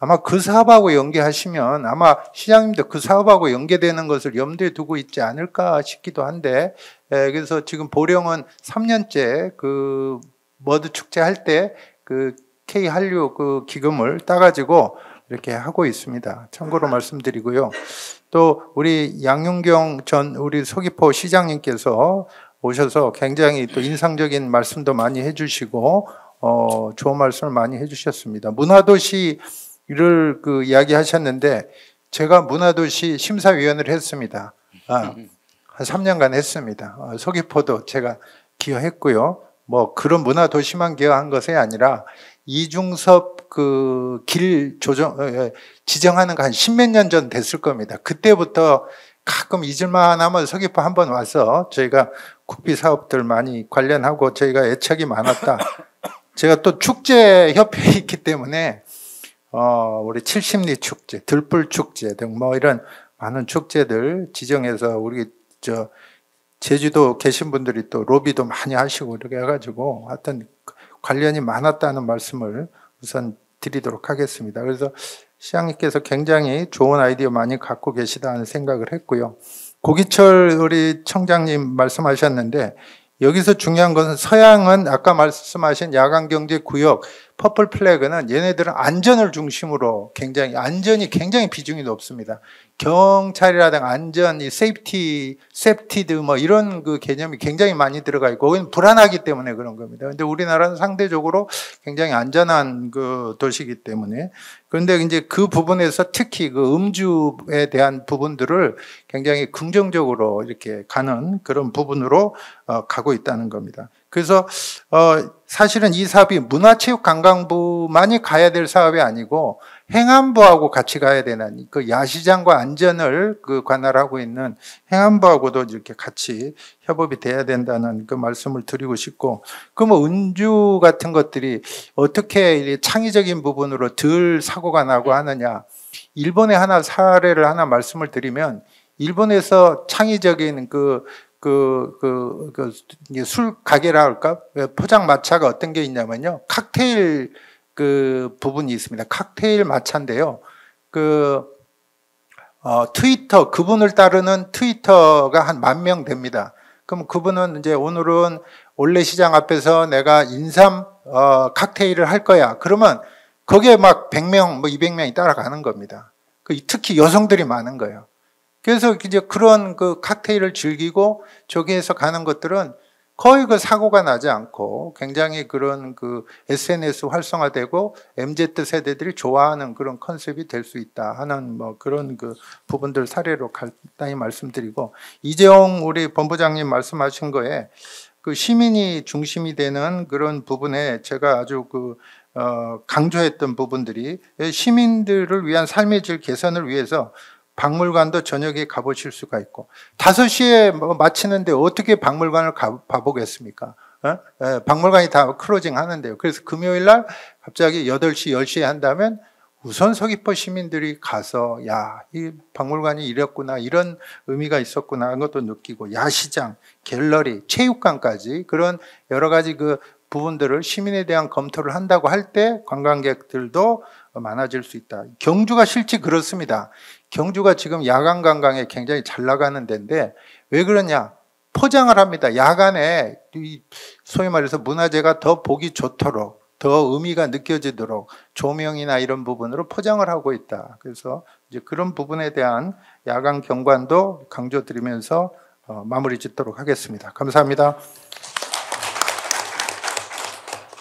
아마 그 사업하고 연계하시면 아마 시장님도 그 사업하고 연계되는 것을 염두에 두고 있지 않을까 싶기도 한데 그래서 지금 보령은 3년째 그 머드 축제 할 때 그 K 한류 그 기금을 따가지고 이렇게 하고 있습니다. 참고로 말씀드리고요. 또 우리 양윤경 전 우리 서귀포 시장님께서 오셔서 굉장히 또 인상적인 말씀도 많이 해주시고 좋은 말씀을 많이 해주셨습니다. 문화도시를 그 이야기하셨는데 제가 문화도시 심사위원을 했습니다. 한 3년간 했습니다. 서귀포도 제가 기여했고요. 뭐 그런 문화도시만 기여한 것이 아니라 이중섭 그 길 지정하는 거 한 10몇 년 전 됐을 겁니다. 그때부터 가끔 잊을만 하면 서귀포 한번 와서 저희가 국비 사업들 많이 관련하고 저희가 애착이 많았다. 제가 또 축제 협회에 있기 때문에 우리 칠십리 축제, 들불 축제 등 뭐 이런 많은 축제들 지정해서 우리 제주도 계신 분들이 또 로비도 많이 하시고 이렇게 해가지고 하여튼 관련이 많았다는 말씀을 우선 드리도록 하겠습니다. 그래서 시장님께서 굉장히 좋은 아이디어 많이 갖고 계시다는 생각을 했고요. 고기철 우리 청장님 말씀하셨는데 여기서 중요한 것은 서양은 아까 말씀하신 야간경제구역, 퍼플 플래그는 얘네들은 안전을 중심으로 안전이 굉장히 비중이 높습니다. 경찰이라든가 안전, 세프티드 뭐 이런 그 개념이 굉장히 많이 들어가 있고, 거기는 불안하기 때문에 그런 겁니다. 근데 우리나라는 상대적으로 굉장히 안전한 그 도시이기 때문에. 그런데 이제 그 부분에서 특히 그 음주에 대한 부분들을 굉장히 긍정적으로 이렇게 가는 그런 부분으로 가고 있다는 겁니다. 그래서 사실은 이 사업이 문화체육관광부만이 가야 될 사업이 아니고 행안부하고 같이 가야 되는, 그 야시장과 안전을 그 관할하고 있는 행안부하고도 이렇게 같이 협업이 돼야 된다는 그 말씀을 드리고 싶고, 그 뭐 음주 같은 것들이 어떻게 창의적인 부분으로 덜 사고가 나고 하느냐. 일본의 사례를 하나 말씀을 드리면, 일본에서 창의적인 술 가게라 할까? 포장마차가 어떤 게 있냐면요. 칵테일 그 부분이 있습니다. 칵테일 마차인데요. 트위터, 그분을 따르는 트위터가 한 10,000명 됩니다. 그럼 그분은 이제 오늘은 올레시장 앞에서 내가 인삼 칵테일을 할 거야. 그러면 거기에 막 100명, 200명이 따라가는 겁니다. 특히 여성들이 많은 거예요. 그래서 이제 그런 그 칵테일을 즐기고 저기에서 가는 것들은 거의 그 사고가 나지 않고 굉장히 그런 그 SNS 활성화되고 MZ 세대들이 좋아하는 그런 컨셉이 될 수 있다 하는 뭐 그런 그 부분들 사례로 간단히 말씀드리고, 이재용 우리 본부장님 말씀하신 거에 그 시민이 중심이 되는 그런 부분에 제가 아주 강조했던 부분들이, 시민들을 위한 삶의 질 개선을 위해서 박물관도 저녁에 가보실 수가 있고, 5시에 마치는데 어떻게 박물관을 가보겠습니까? 박물관이 다 클로징 하는데요. 그래서 금요일 날 갑자기 8시, 10시에 한다면 우선 서귀포 시민들이 가서 이 박물관이 이랬구나, 이런 의미가 있었구나 하는 것도 느끼고, 야시장, 갤러리, 체육관까지 그런 여러 가지 그 부분들을 시민에 대한 검토를 한다고 할 때 관광객들도 많아질 수 있다. 경주가 실제 그렇습니다. 경주가 지금 야간 관광에 굉장히 잘 나가는 데인데 왜 그러냐? 포장을 합니다. 야간에 소위 말해서 문화재가 더 보기 좋도록, 더 의미가 느껴지도록 조명이나 이런 부분으로 포장을 하고 있다. 그래서 이제 그런 부분에 대한 야간 경관도 강조드리면서 마무리 짓도록 하겠습니다. 감사합니다.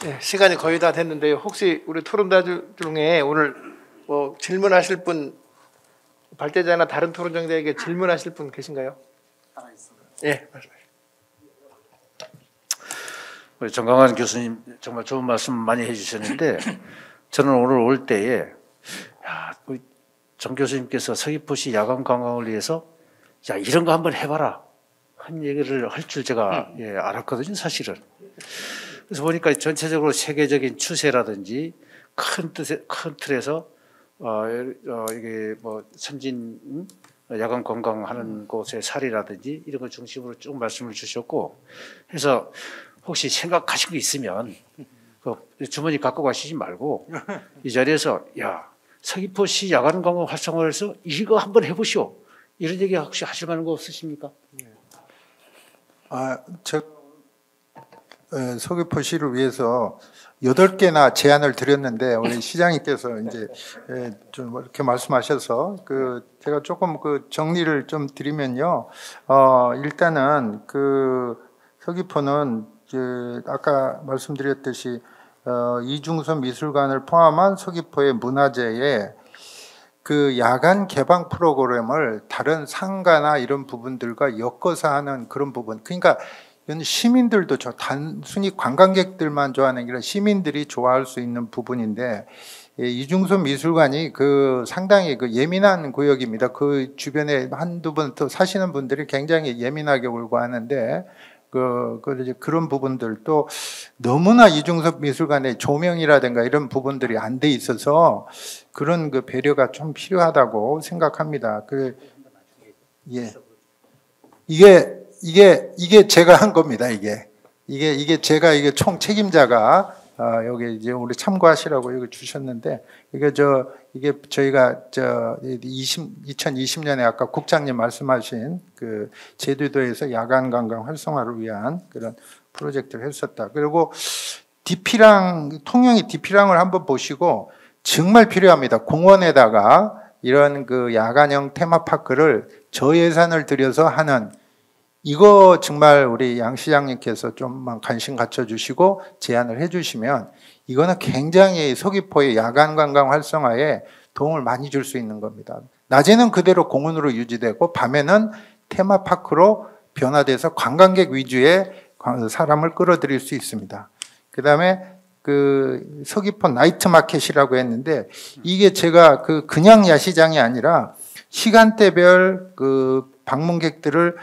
네, 시간이 거의 다 됐는데요. 혹시 우리 토론자들 중에 오늘 뭐 질문하실 분, 발제자나 다른 토론자에게 질문하실 분 계신가요? 예, 말씀하세요. 우리 정강환 교수님 정말 좋은 말씀 많이 해주셨는데, 저는 오늘 올 때에 우리 정 교수님께서 서귀포시 야간 관광을 위해서 이런 거 한번 해봐라 한 얘기를 할 줄 제가 알았거든요, 사실은. 그래서 보니까 전체적으로 세계적인 추세라든지 큰 틀에서 이게 뭐 선진 야간 관광하는 곳의 사례라든지 이런 거 중심으로 쭉 말씀을 주셨고, 해서 혹시 생각하신 거 있으면 주머니 갖고 가시지 말고 이 자리에서 서귀포시 야간 관광 활성화를 해서 이거 한번 해보시오, 이런 얘기 혹시 하실 만한 거 없으십니까? 서귀포시를 위해서 8개나 제안을 드렸는데 우리 시장님께서 이제 좀 이렇게 말씀하셔서 제가 조금 정리를 좀 드리면요. 일단은 서귀포는 아까 말씀드렸듯이 이중섭 미술관을 포함한 서귀포의 문화재에 야간 개방 프로그램을 다른 상가나 이런 부분들과 엮어서 하는 그런 부분. 그러니까 이건 시민들도 단순히 관광객들만 좋아하는 게 아니라 시민들이 좋아할 수 있는 부분인데, 이중섭 미술관이 상당히 예민한 구역입니다. 그 주변에 한두 번 또 사시는 분들이 굉장히 예민하게 울고 하는데, 그런 부분들도 너무나 이중섭 미술관의 조명이라든가 이런 부분들이 안 돼 있어서 그런 배려가 좀 필요하다고 생각합니다. 이게 제가 한 겁니다. 이게 제가 총 책임자가 여기 이제 우리 참고하시라고 이거 주셨는데 이게 저희가 2020년에 아까 국장님 말씀하신 그 제주도에서 야간 관광 활성화를 위한 그런 프로젝트를 했었다. 그리고 통영이 디피랑을 한번 보시고 정말 필요합니다. 공원에다가 이런 그 야간형 테마파크를 저예산을 들여서 하는 이거 정말 우리 양 시장님께서 좀만 관심 갖춰주시고 제안을 해주시면 이거는 굉장히 서귀포의 야간 관광 활성화에 도움을 많이 줄 수 있는 겁니다. 낮에는 그대로 공원으로 유지되고 밤에는 테마파크로 변화돼서 관광객 위주의 사람을 끌어들일 수 있습니다. 그 다음에 그 서귀포 나이트 마켓이라고 했는데 이게 제가 그냥 야시장이 아니라 시간대별 그 방문객들을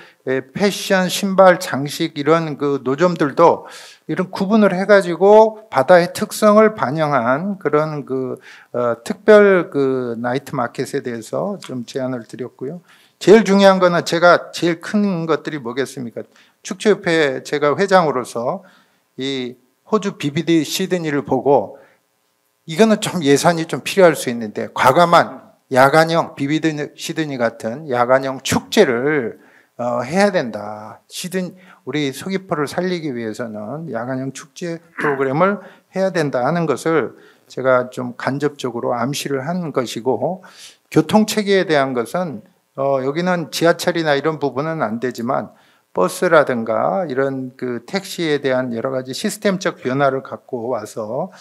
패션, 신발, 장식 이런 그 노점들도 이런 구분을 해가지고 바다의 특성을 반영한 그런 특별 그 나이트 마켓에 대해서 좀 제안을 드렸고요. 제일 중요한 거는 제가 제일 큰 것들이 뭐겠습니까? 축제협회 제가 회장으로서 이 호주 BBD 시드니를 보고 이거는 좀 예산이 좀 필요할 수 있는데 과감한 야간형 BBD 시드니 같은 야간형 축제를 해야 된다. 우리 서귀포를 살리기 위해서는 야간형 축제 프로그램을 해야 된다 하는 것을 제가 좀 간접적으로 암시를 한 것이고 교통 체계에 대한 것은 여기는 지하철이나 이런 부분은 안 되지만 버스라든가 이런 그 택시에 대한 여러 가지 시스템적 변화를 갖고 와서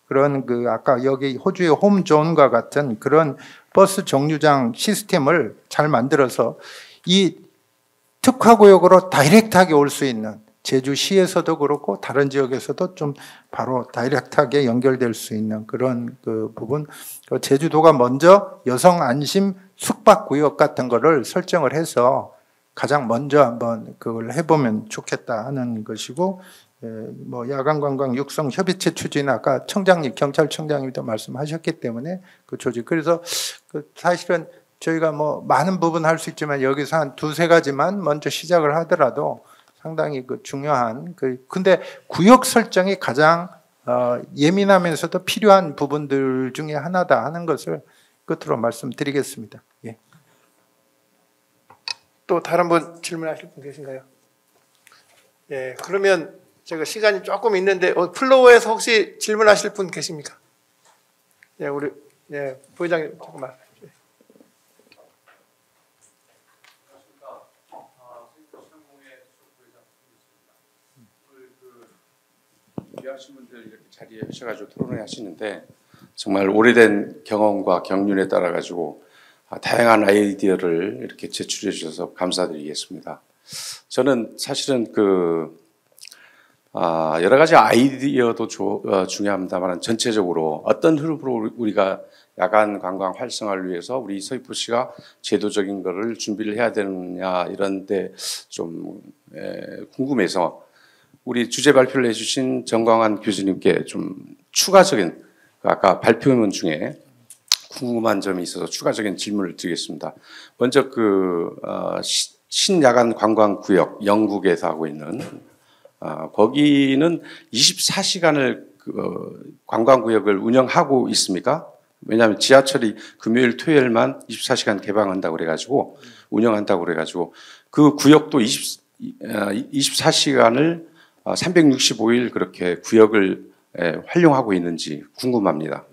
그런 아까 여기 호주의 홈존과 같은 그런 버스 정류장 시스템을 잘 만들어서 이 특화구역으로 다이렉트하게 올 수 있는 제주시에서도 그렇고 다른 지역에서도 좀 바로 다이렉트하게 연결될 수 있는 그런 그 부분 제주도가 먼저 여성 안심 숙박구역 같은 거를 설정을 해서 가장 먼저 한번 그걸 해보면 좋겠다 하는 것이고 뭐 야간관광 육성 협의체 추진 아까 청장님 경찰청장님도 말씀하셨기 때문에 그 조직 그래서 사실은 저희가 뭐 많은 부분 할 수 있지만 여기서 한 두세 가지만 먼저 시작을 하더라도 상당히 중요한 근데 구역 설정이 가장 예민하면서도 필요한 부분들 중에 하나다 하는 것을 끝으로 말씀드리겠습니다. 예. 또 다른 분 질문하실 분 계신가요? 예, 그러면 제가 시간이 조금 있는데 플로어에서 혹시 질문하실 분 계십니까? 예, 우리 부회장님 잠깐만. 귀하신 분들 이렇게 자리에 오셔가지고 토론을 하시는데 정말 오래된 경험과 경륜에 따라 가지고 다양한 아이디어를 이렇게 제출해 주셔서 감사드리겠습니다. 저는 사실은 여러 가지 아이디어도 중요합니다만 전체적으로 어떤 흐름으로 우리가 야간 관광 활성화를 위해서 우리 서귀포시가 제도적인 거를 준비를 해야 되느냐 이런데 좀 궁금해서 우리 주제 발표를 해주신 정광환 교수님께 좀 추가적인 아까 발표문 중에 궁금한 점이 있어서 추가적인 질문을 드리겠습니다. 먼저 신야간 관광구역 영국에서 하고 있는 거기는 24시간을 관광구역을 운영하고 있습니까? 왜냐하면 지하철이 금요일 토요일만 24시간 개방한다고 그래가지고 운영한다고 그래가지고 그 구역도 24시간을 365일 그렇게 구역을 활용하고 있는지 궁금합니다.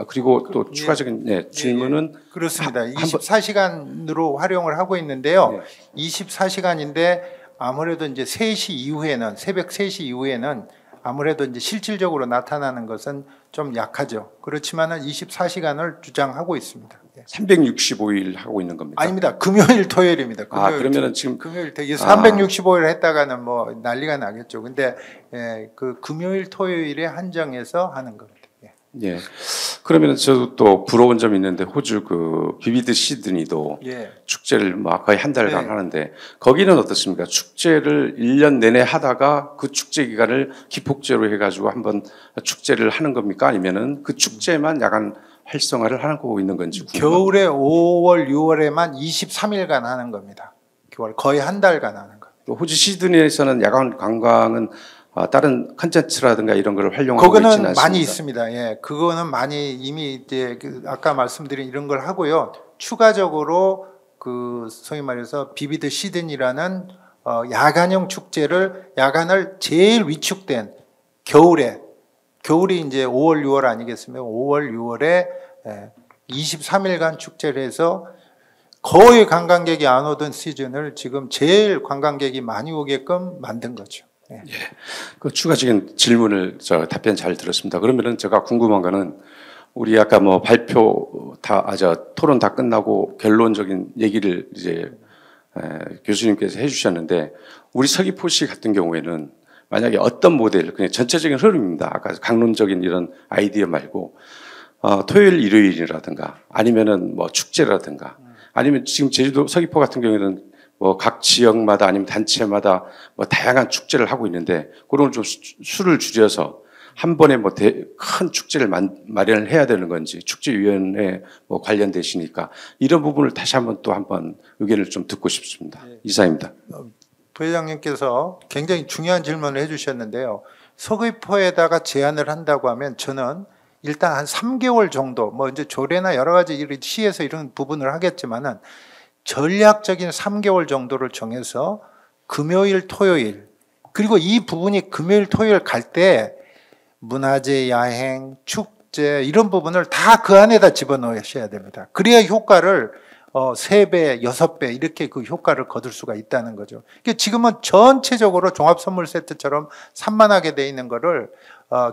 그리고 또 추가적인 질문은 그렇습니다. 24시간으로 활용을 하고 있는데요. 24시간인데 아무래도 이제 3시 이후에는 새벽 3시 이후에는 아무래도 이제 실질적으로 나타나는 것은 좀 약하죠. 그렇지만은 24시간을 주장하고 있습니다. 365일 하고 있는 겁니까? 아닙니다. 금요일 토요일입니다. 금요일, 그러면은 지금 금요일 365일 했다가는 뭐 난리가 나겠죠. 근데 그 금요일 토요일에 한정해서 하는 겁니다. 예. 그러면 저도 또 부러운 점이 있는데 호주 비비드 시드니도 축제를 거의 한 달간 하는데 거기는 어떻습니까? 축제를 1년 내내 하다가 그 축제 기간을 기폭제로 해가지고 한번 축제를 하는 겁니까? 아니면은 그 축제만 야간 활성화를 하고 있는 건지 궁금합니다. 겨울에 5월, 6월에만 23일간 하는 겁니다. 거의 한 달간 하는 겁니다. 호주 시드니에서는 야간 관광은 다른 컨텐츠라든가 이런 걸 활용하고 있지는 그거는 않습니다. 많이 있습니다. 예, 그거는 많이 이미 이제 아까 말씀드린 이런 걸 하고요. 추가적으로 그 소위 말해서 비비드 시즌이라는 야간형 축제를 야간을 제일 위축된 겨울이 이제 5월, 6월 아니겠습니까? 5월, 6월에 23일간 축제를 해서 거의 관광객이 안 오던 시즌을 지금 제일 관광객이 많이 오게끔 만든 거죠. 예. 예. 그 추가적인 질문을 답변 잘 들었습니다. 그러면은 제가 궁금한 거는 우리 아까 뭐 발표 토론 다 끝나고 결론적인 얘기를 이제 교수님께서 해주셨는데 우리 서귀포시 같은 경우에는 만약에 어떤 모델, 그냥 전체적인 흐름입니다. 아까 강론적인 이런 아이디어 말고 토요일, 일요일이라든가 아니면은 뭐 축제라든가 아니면 지금 제주도 서귀포 같은 경우에는 뭐 각 지역마다 아니면 단체마다 뭐 다양한 축제를 하고 있는데 그런 좀 수를 줄여서 한 번에 뭐 큰 축제를 마련을 해야 되는 건지 축제위원회 뭐 관련되시니까 이런 부분을 다시 한번 의견을 좀 듣고 싶습니다. 네. 이상입니다. 부회장님께서 굉장히 중요한 질문을 해주셨는데요. 서귀포에다가 제안을 한다고 하면 저는 일단 한 3개월 정도, 뭐 이제 조례나 여러 가지 시에서 이런 부분을 하겠지만은 전략적인 3개월 정도를 정해서 금요일, 토요일, 그리고 이 부분이 금요일, 토요일 갈 때 문화재, 야행, 축제 이런 부분을 다 그 안에다 집어넣으셔야 됩니다. 그래야 효과를 3배, 6배 이렇게 그 효과를 거둘 수가 있다는 거죠. 지금은 전체적으로 종합선물 세트처럼 산만하게 돼 있는 거를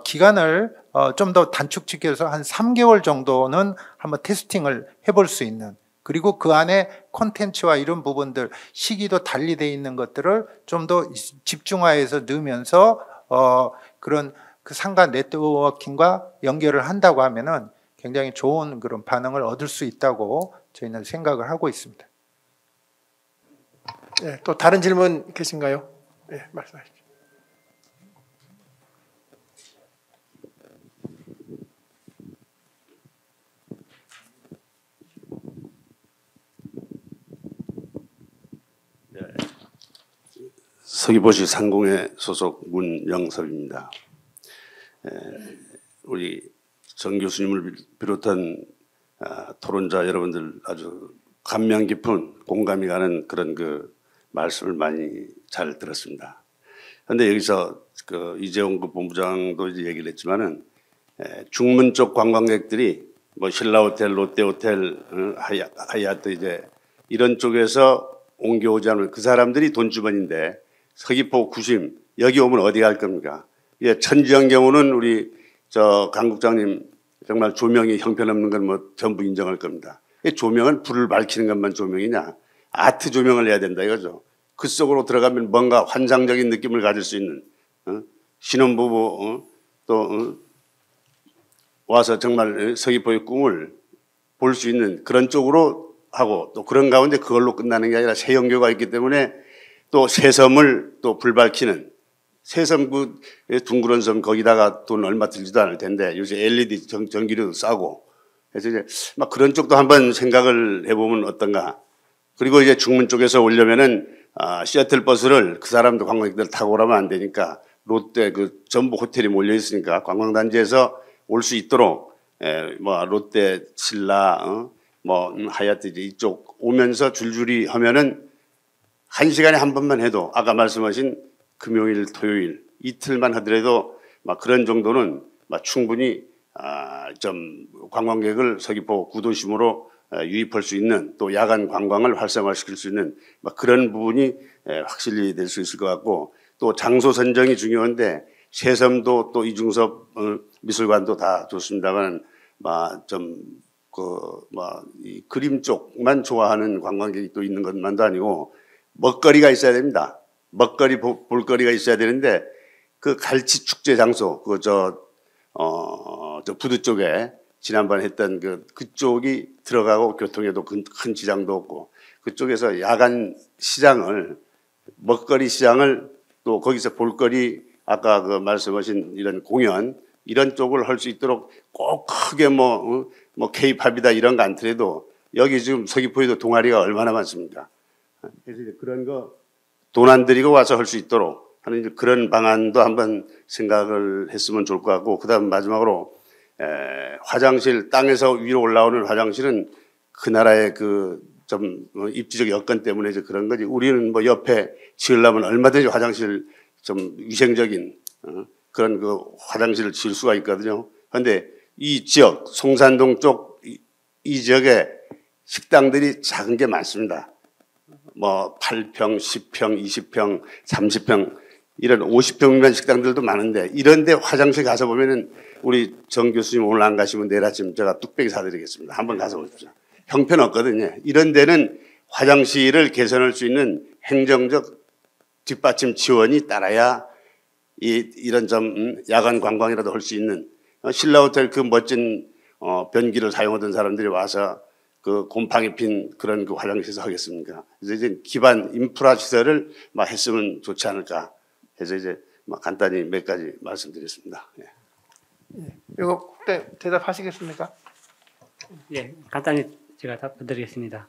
기간을 좀 더 단축시켜서 한 3개월 정도는 한번 테스팅을 해볼 수 있는, 그리고 그 안에 콘텐츠와 이런 부분들 시기도 달리 돼 있는 것들을 좀 더 집중화해서 넣으면서 그런 그 상가 네트워킹과 연결을 한다고 하면은 굉장히 좋은 그런 반응을 얻을 수 있다고 저희는 생각을 하고 있습니다. 네, 또 다른 질문 계신가요? 네, 말씀하십시오. 서귀포시 상공회 소속 문영섭입니다. 우리 정 교수님을 비롯한 토론자 여러분들 아주 감명 깊은 공감이 가는 그런 그 말씀을 많이 잘 들었습니다. 그런데 여기서 그 이재용 그 본부장도 이제 얘기를 했지만은 중문 쪽 관광객들이 뭐 신라호텔, 롯데호텔, 하얏트 이제 이런 쪽에서 옮겨오지 않으면 그 사람들이 돈주머니인데 서귀포 구심 여기 오면 어디 갈 겁니까? 예, 천지연 경우는 우리 강 국장님 정말 조명이 형편없는 건 뭐 전부 인정할 겁니다. 조명은 불을 밝히는 것만 조명이냐? 아트 조명을 해야 된다 이거죠. 그 속으로 들어가면 뭔가 환상적인 느낌을 가질 수 있는 신혼부부 와서 정말 서귀포의 꿈을 볼 수 있는 그런 쪽으로 하고 또 그런 가운데 그걸로 끝나는 게 아니라 새영교가 있기 때문에 또 새섬을 또 불 밝히는 새섬 그 둥그런 섬 거기다가 돈 얼마 들지도 않을 텐데 요새 LED 전기료도 싸고 그래서 이제 막 그런 쪽도 한번 생각을 해보면 어떤가. 그리고 이제 중문 쪽에서 오려면은 시애틀 버스를 그 사람도 관광객들 타고 오라면 안 되니까 롯데 그 전부 호텔이 몰려 있으니까 관광단지에서 올 수 있도록 뭐 롯데 신라 뭐 하얏트 이쪽 오면서 줄줄이 하면은 1시간에 한 번만 해도 아까 말씀하신 금요일, 토요일 이틀만 하더라도 막 그런 정도는 막 충분히 좀 관광객을 서귀포 구도심으로 유입할 수 있는 또 야간 관광을 활성화시킬 수 있는 막 그런 부분이 확실히 될 수 있을 것 같고 또 장소 선정이 중요한데 새섬도 또 이중섭 미술관도 다 좋습니다만 이 그림 쪽만 좋아하는 관광객이 또 있는 것만도 아니고 먹거리가 있어야 됩니다. 먹거리 볼거리가 있어야 되는데 그 갈치 축제 장소 저 부두 쪽에 지난번에 했던 그쪽이 들어가고 교통에도 큰 지장도 없고 그쪽에서 야간 시장을 먹거리 시장을 또 거기서 볼거리 아까 그 말씀하신 이런 공연 이런 쪽을 할 수 있도록 꼭 크게 뭐 K-팝이다 이런 거 안 더라도 여기 지금 서귀포에도 동아리가 얼마나 많습니다. 그래서 이제 그런 거 돈 안 들이고 와서 할 수 있도록 하는 이제 그런 방안도 한번 생각을 했으면 좋을 것 같고, 그다음 마지막으로 화장실, 땅에서 위로 올라오는 화장실은 그 나라의 그 좀 입지적 여건 때문에 이제 그런 거지. 우리는 뭐 옆에 지으려면 얼마든지 화장실 좀 위생적인 그런 그 화장실을 지을 수가 있거든요. 그런데 이 지역, 송산동 쪽 이 지역에 식당들이 작은 게 많습니다. 뭐 8평, 10평, 20평, 30평 이런 50평 미만 식당들도 많은데, 이런데 화장실 가서 보면은 우리 정 교수님 오늘 안 가시면 내일 아침 제가 뚝배기 사드리겠습니다. 한번 가서 보십시오. 형편없거든요. 이런 데는 화장실을 개선할 수 있는 행정적 뒷받침 지원이 따라야 이런 좀 야간 관광이라도 할 수 있는, 신라호텔 그 멋진 변기를 사용하던 사람들이 와서 그 곰팡이 핀 그런 그 화장실에서 하겠습니까? 그래서 이제 기반 인프라 시설을 막 했으면 좋지 않을까 해서 이제 막 간단히 몇 가지 말씀드렸습니다. 예. 이거 대답하시겠습니까? 예, 간단히 제가 답변드리겠습니다.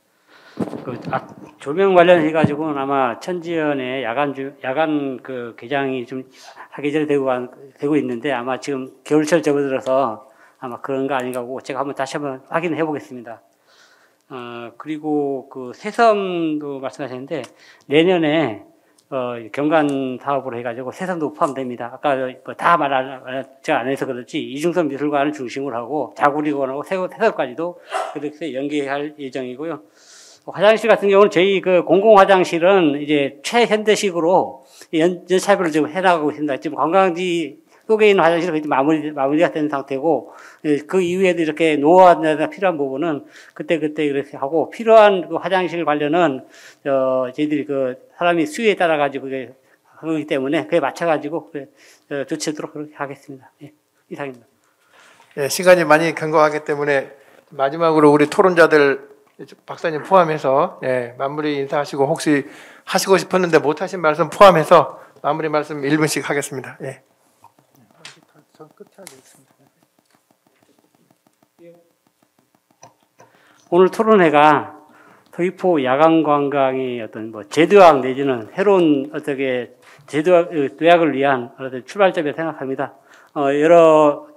조명 관련해 가지고는 아마 천지연의 야간 그 개장이 좀 하기 전에 되고 있는데, 아마 지금 겨울철 접어들어서 아마 그런 거 아닌가 하고 제가 다시 한번 확인해 보겠습니다. 그리고 그 새섬도 말씀하셨는데, 내년에 경관 사업으로 해가지고 새섬도 포함됩니다. 아까 다 제가 안 해서 그렇지 이중섭 미술관을 중심으로 하고 자구리관하고 새섬까지도 그렇게 연계할 예정이고요. 화장실 같은 경우는 저희 그 공공 화장실은 이제 최현대식으로 연차별로 지금 해나가고 있습니다. 지금 관광지 속에 있는 화장실은 거의 마무리가 된 상태고, 그 이후에도 이렇게 노후화나 필요한 부분은 그때 이렇게 하고, 필요한 그 화장실 관련은 저희들이 그 사람이 수요에 따라 가지고 그게 하기 때문에 그에 맞춰 가지고 조치하도록 그렇게 하겠습니다. 예, 이상입니다. 예, 시간이 많이 경과하기 때문에 마지막으로 우리 토론자들 박사님 포함해서 마무리 인사하시고, 혹시 하시고 싶었는데 못 하신 말씀 포함해서 마무리 말씀 1분씩 하겠습니다. 예. 오늘 토론회가 서귀포 야간 관광의 어떤 제도학 내지는 새로운 어떻게 도약을 위한 어떤 출발점이라고 생각합니다. 여러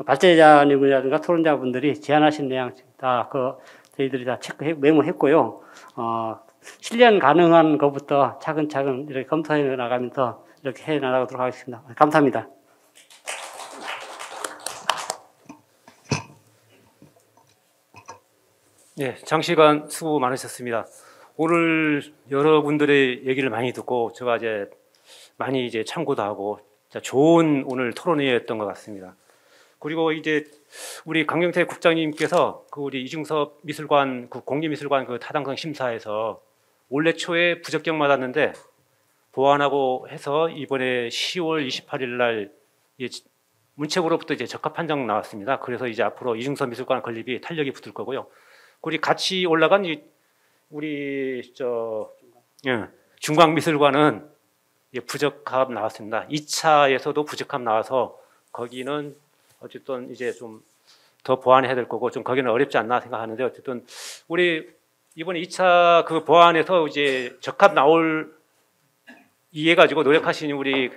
발제자님이라든가 토론자분들이 제안하신 내용 다 저희들이 다 메모했고요. 실현 가능한 것부터 차근차근 이렇게 검토해 나가면서 이렇게 해 나가도록 하겠습니다. 감사합니다. 네, 장시간 수고 많으셨습니다. 오늘 여러분들의 얘기를 많이 듣고 제가 많이 참고도 하고 좋은 오늘 토론회였던 것 같습니다. 그리고 우리 강경태 국장님께서 우리 이중섭 미술관 공개미술관 타당성 심사에서 올해 초에 부적격 맞았는데 보완하고 해서 이번에 10월 28일 날 문책으로부터 적합 판정 나왔습니다. 그래서 앞으로 이중섭 미술관 건립이 탄력이 붙을 거고요. 우리 같이 올라간 우리 중광미술관은 부적합 나왔습니다. 2차에서도 부적합 나와서 거기는 어쨌든 좀 더 보완해야 될 거고, 좀 거기는 어렵지 않나 생각하는데, 어쨌든 우리 이번에 2차 그 보완에서 적합 나올 이해 가지고 노력하신 우리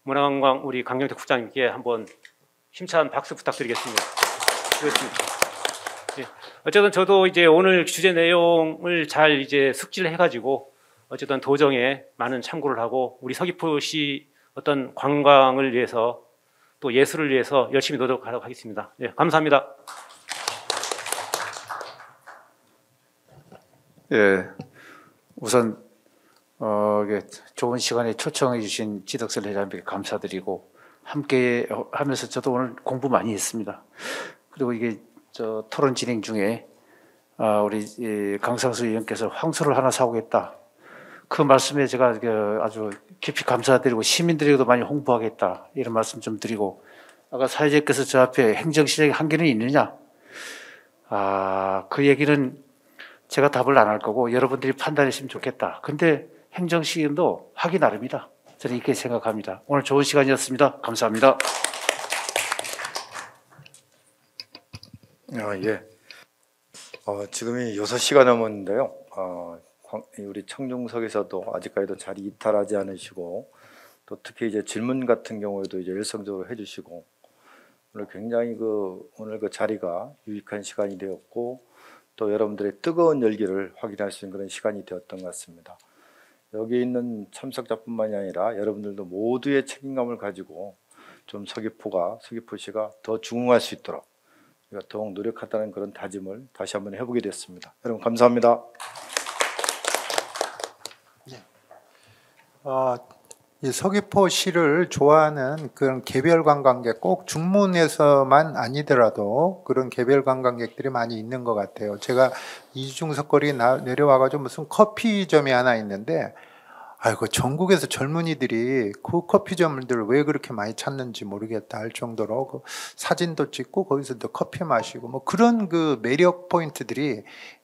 문화관광 우리 강경태 국장님께 한번 힘찬 박수 부탁드리겠습니다. 그렇습니다. 예. 어쨌든 저도 오늘 주제 내용을 잘 숙지를 해가지고 어쨌든 도정에 많은 참고를 하고 우리 서귀포시 어떤 관광을 위해서 또 예술을 위해서 열심히 노력하도록 하겠습니다. 예, 감사합니다. 예, 우선 좋은 시간에 초청해 주신 지덕설 회장님께 감사드리고, 함께 하면서 저도 오늘 공부 많이 했습니다. 그리고 토론 진행 중에 우리 강상수 의원께서 황소를 하나 사오겠다, 그 말씀에 제가 아주 깊이 감사드리고 시민들에게도 많이 홍보하겠다 이런 말씀 좀 드리고, 아까 사회자께서 저 앞에 행정시장의 한계는 있느냐, 그 얘기는 제가 답을 안 할 거고 여러분들이 판단했으면 좋겠다. 근데 행정시장도 하기 나름이다. 저는 이렇게 생각합니다. 오늘 좋은 시간이었습니다. 감사합니다. 예. 지금이 6시가 넘었는데요. 우리 청중석에서도 아직까지도 자리 이탈하지 않으시고 또 특히 이제 질문 같은 경우에도 이제 열성적으로 해주시고 오늘 굉장히 오늘 그 자리가 유익한 시간이 되었고 또 여러분들의 뜨거운 열기를 확인할 수 있는 그런 시간이 되었던 것 같습니다. 여기 있는 참석자뿐만이 아니라 여러분들도 모두의 책임감을 가지고 좀 서귀포시가 더 중흥할 수 있도록 우리가 더욱 노력하다는 그런 다짐을 다시 한번 해보게 됐습니다. 여러분 감사합니다. 이 서귀포시를 좋아하는 그런 개별 관광객, 꼭 중문에서만 아니더라도 그런 개별 관광객들이 많이 있는 것 같아요. 제가 이중석거리 내려와가지고 무슨 커피점이 하나 있는데, 아이고 전국에서 젊은이들이 그 커피점들을 왜 그렇게 많이 찾는지 모르겠다 할 정도로 그 사진도 찍고 거기서 또 커피 마시고 뭐 그런 그 매력 포인트들이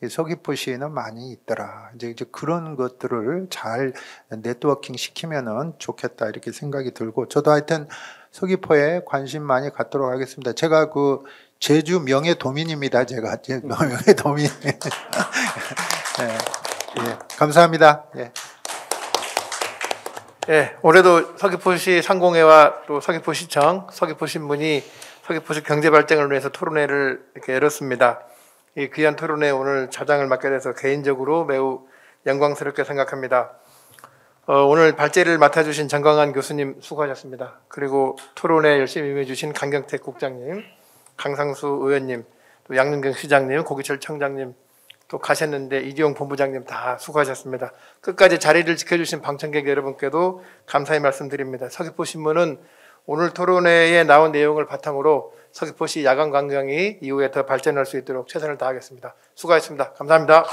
서귀포시에는 많이 있더라. 이제 그런 것들을 잘 네트워킹 시키면은 좋겠다 이렇게 생각이 들고, 저도 하여튼 서귀포에 관심 많이 갖도록 하겠습니다. 제가 그 제주 명예도민입니다. 제가 명예도민. 예, 감사합니다. 예. 예, 올해도 서귀포시 상공회와 또 서귀포시청, 서귀포신문이 서귀포시 경제 발전을 위해서 토론회를 이렇게 열었습니다. 이 귀한 토론회 오늘 자장을 맡게 돼서 개인적으로 매우 영광스럽게 생각합니다. 오늘 발제를 맡아주신 정광한 교수님 수고하셨습니다. 그리고 토론회 열심히 임해주신 강경택 국장님, 강상수 의원님, 또 양윤경 시장님, 고기철 청장님, 또 가셨는데 이지용 본부장님 다 수고하셨습니다. 끝까지 자리를 지켜주신 방청객 여러분께도 감사의 말씀드립니다. 서귀포신문은 오늘 토론회에 나온 내용을 바탕으로 서귀포시 야간 관광이 이후에 더 발전할 수 있도록 최선을 다하겠습니다. 수고하셨습니다. 감사합니다.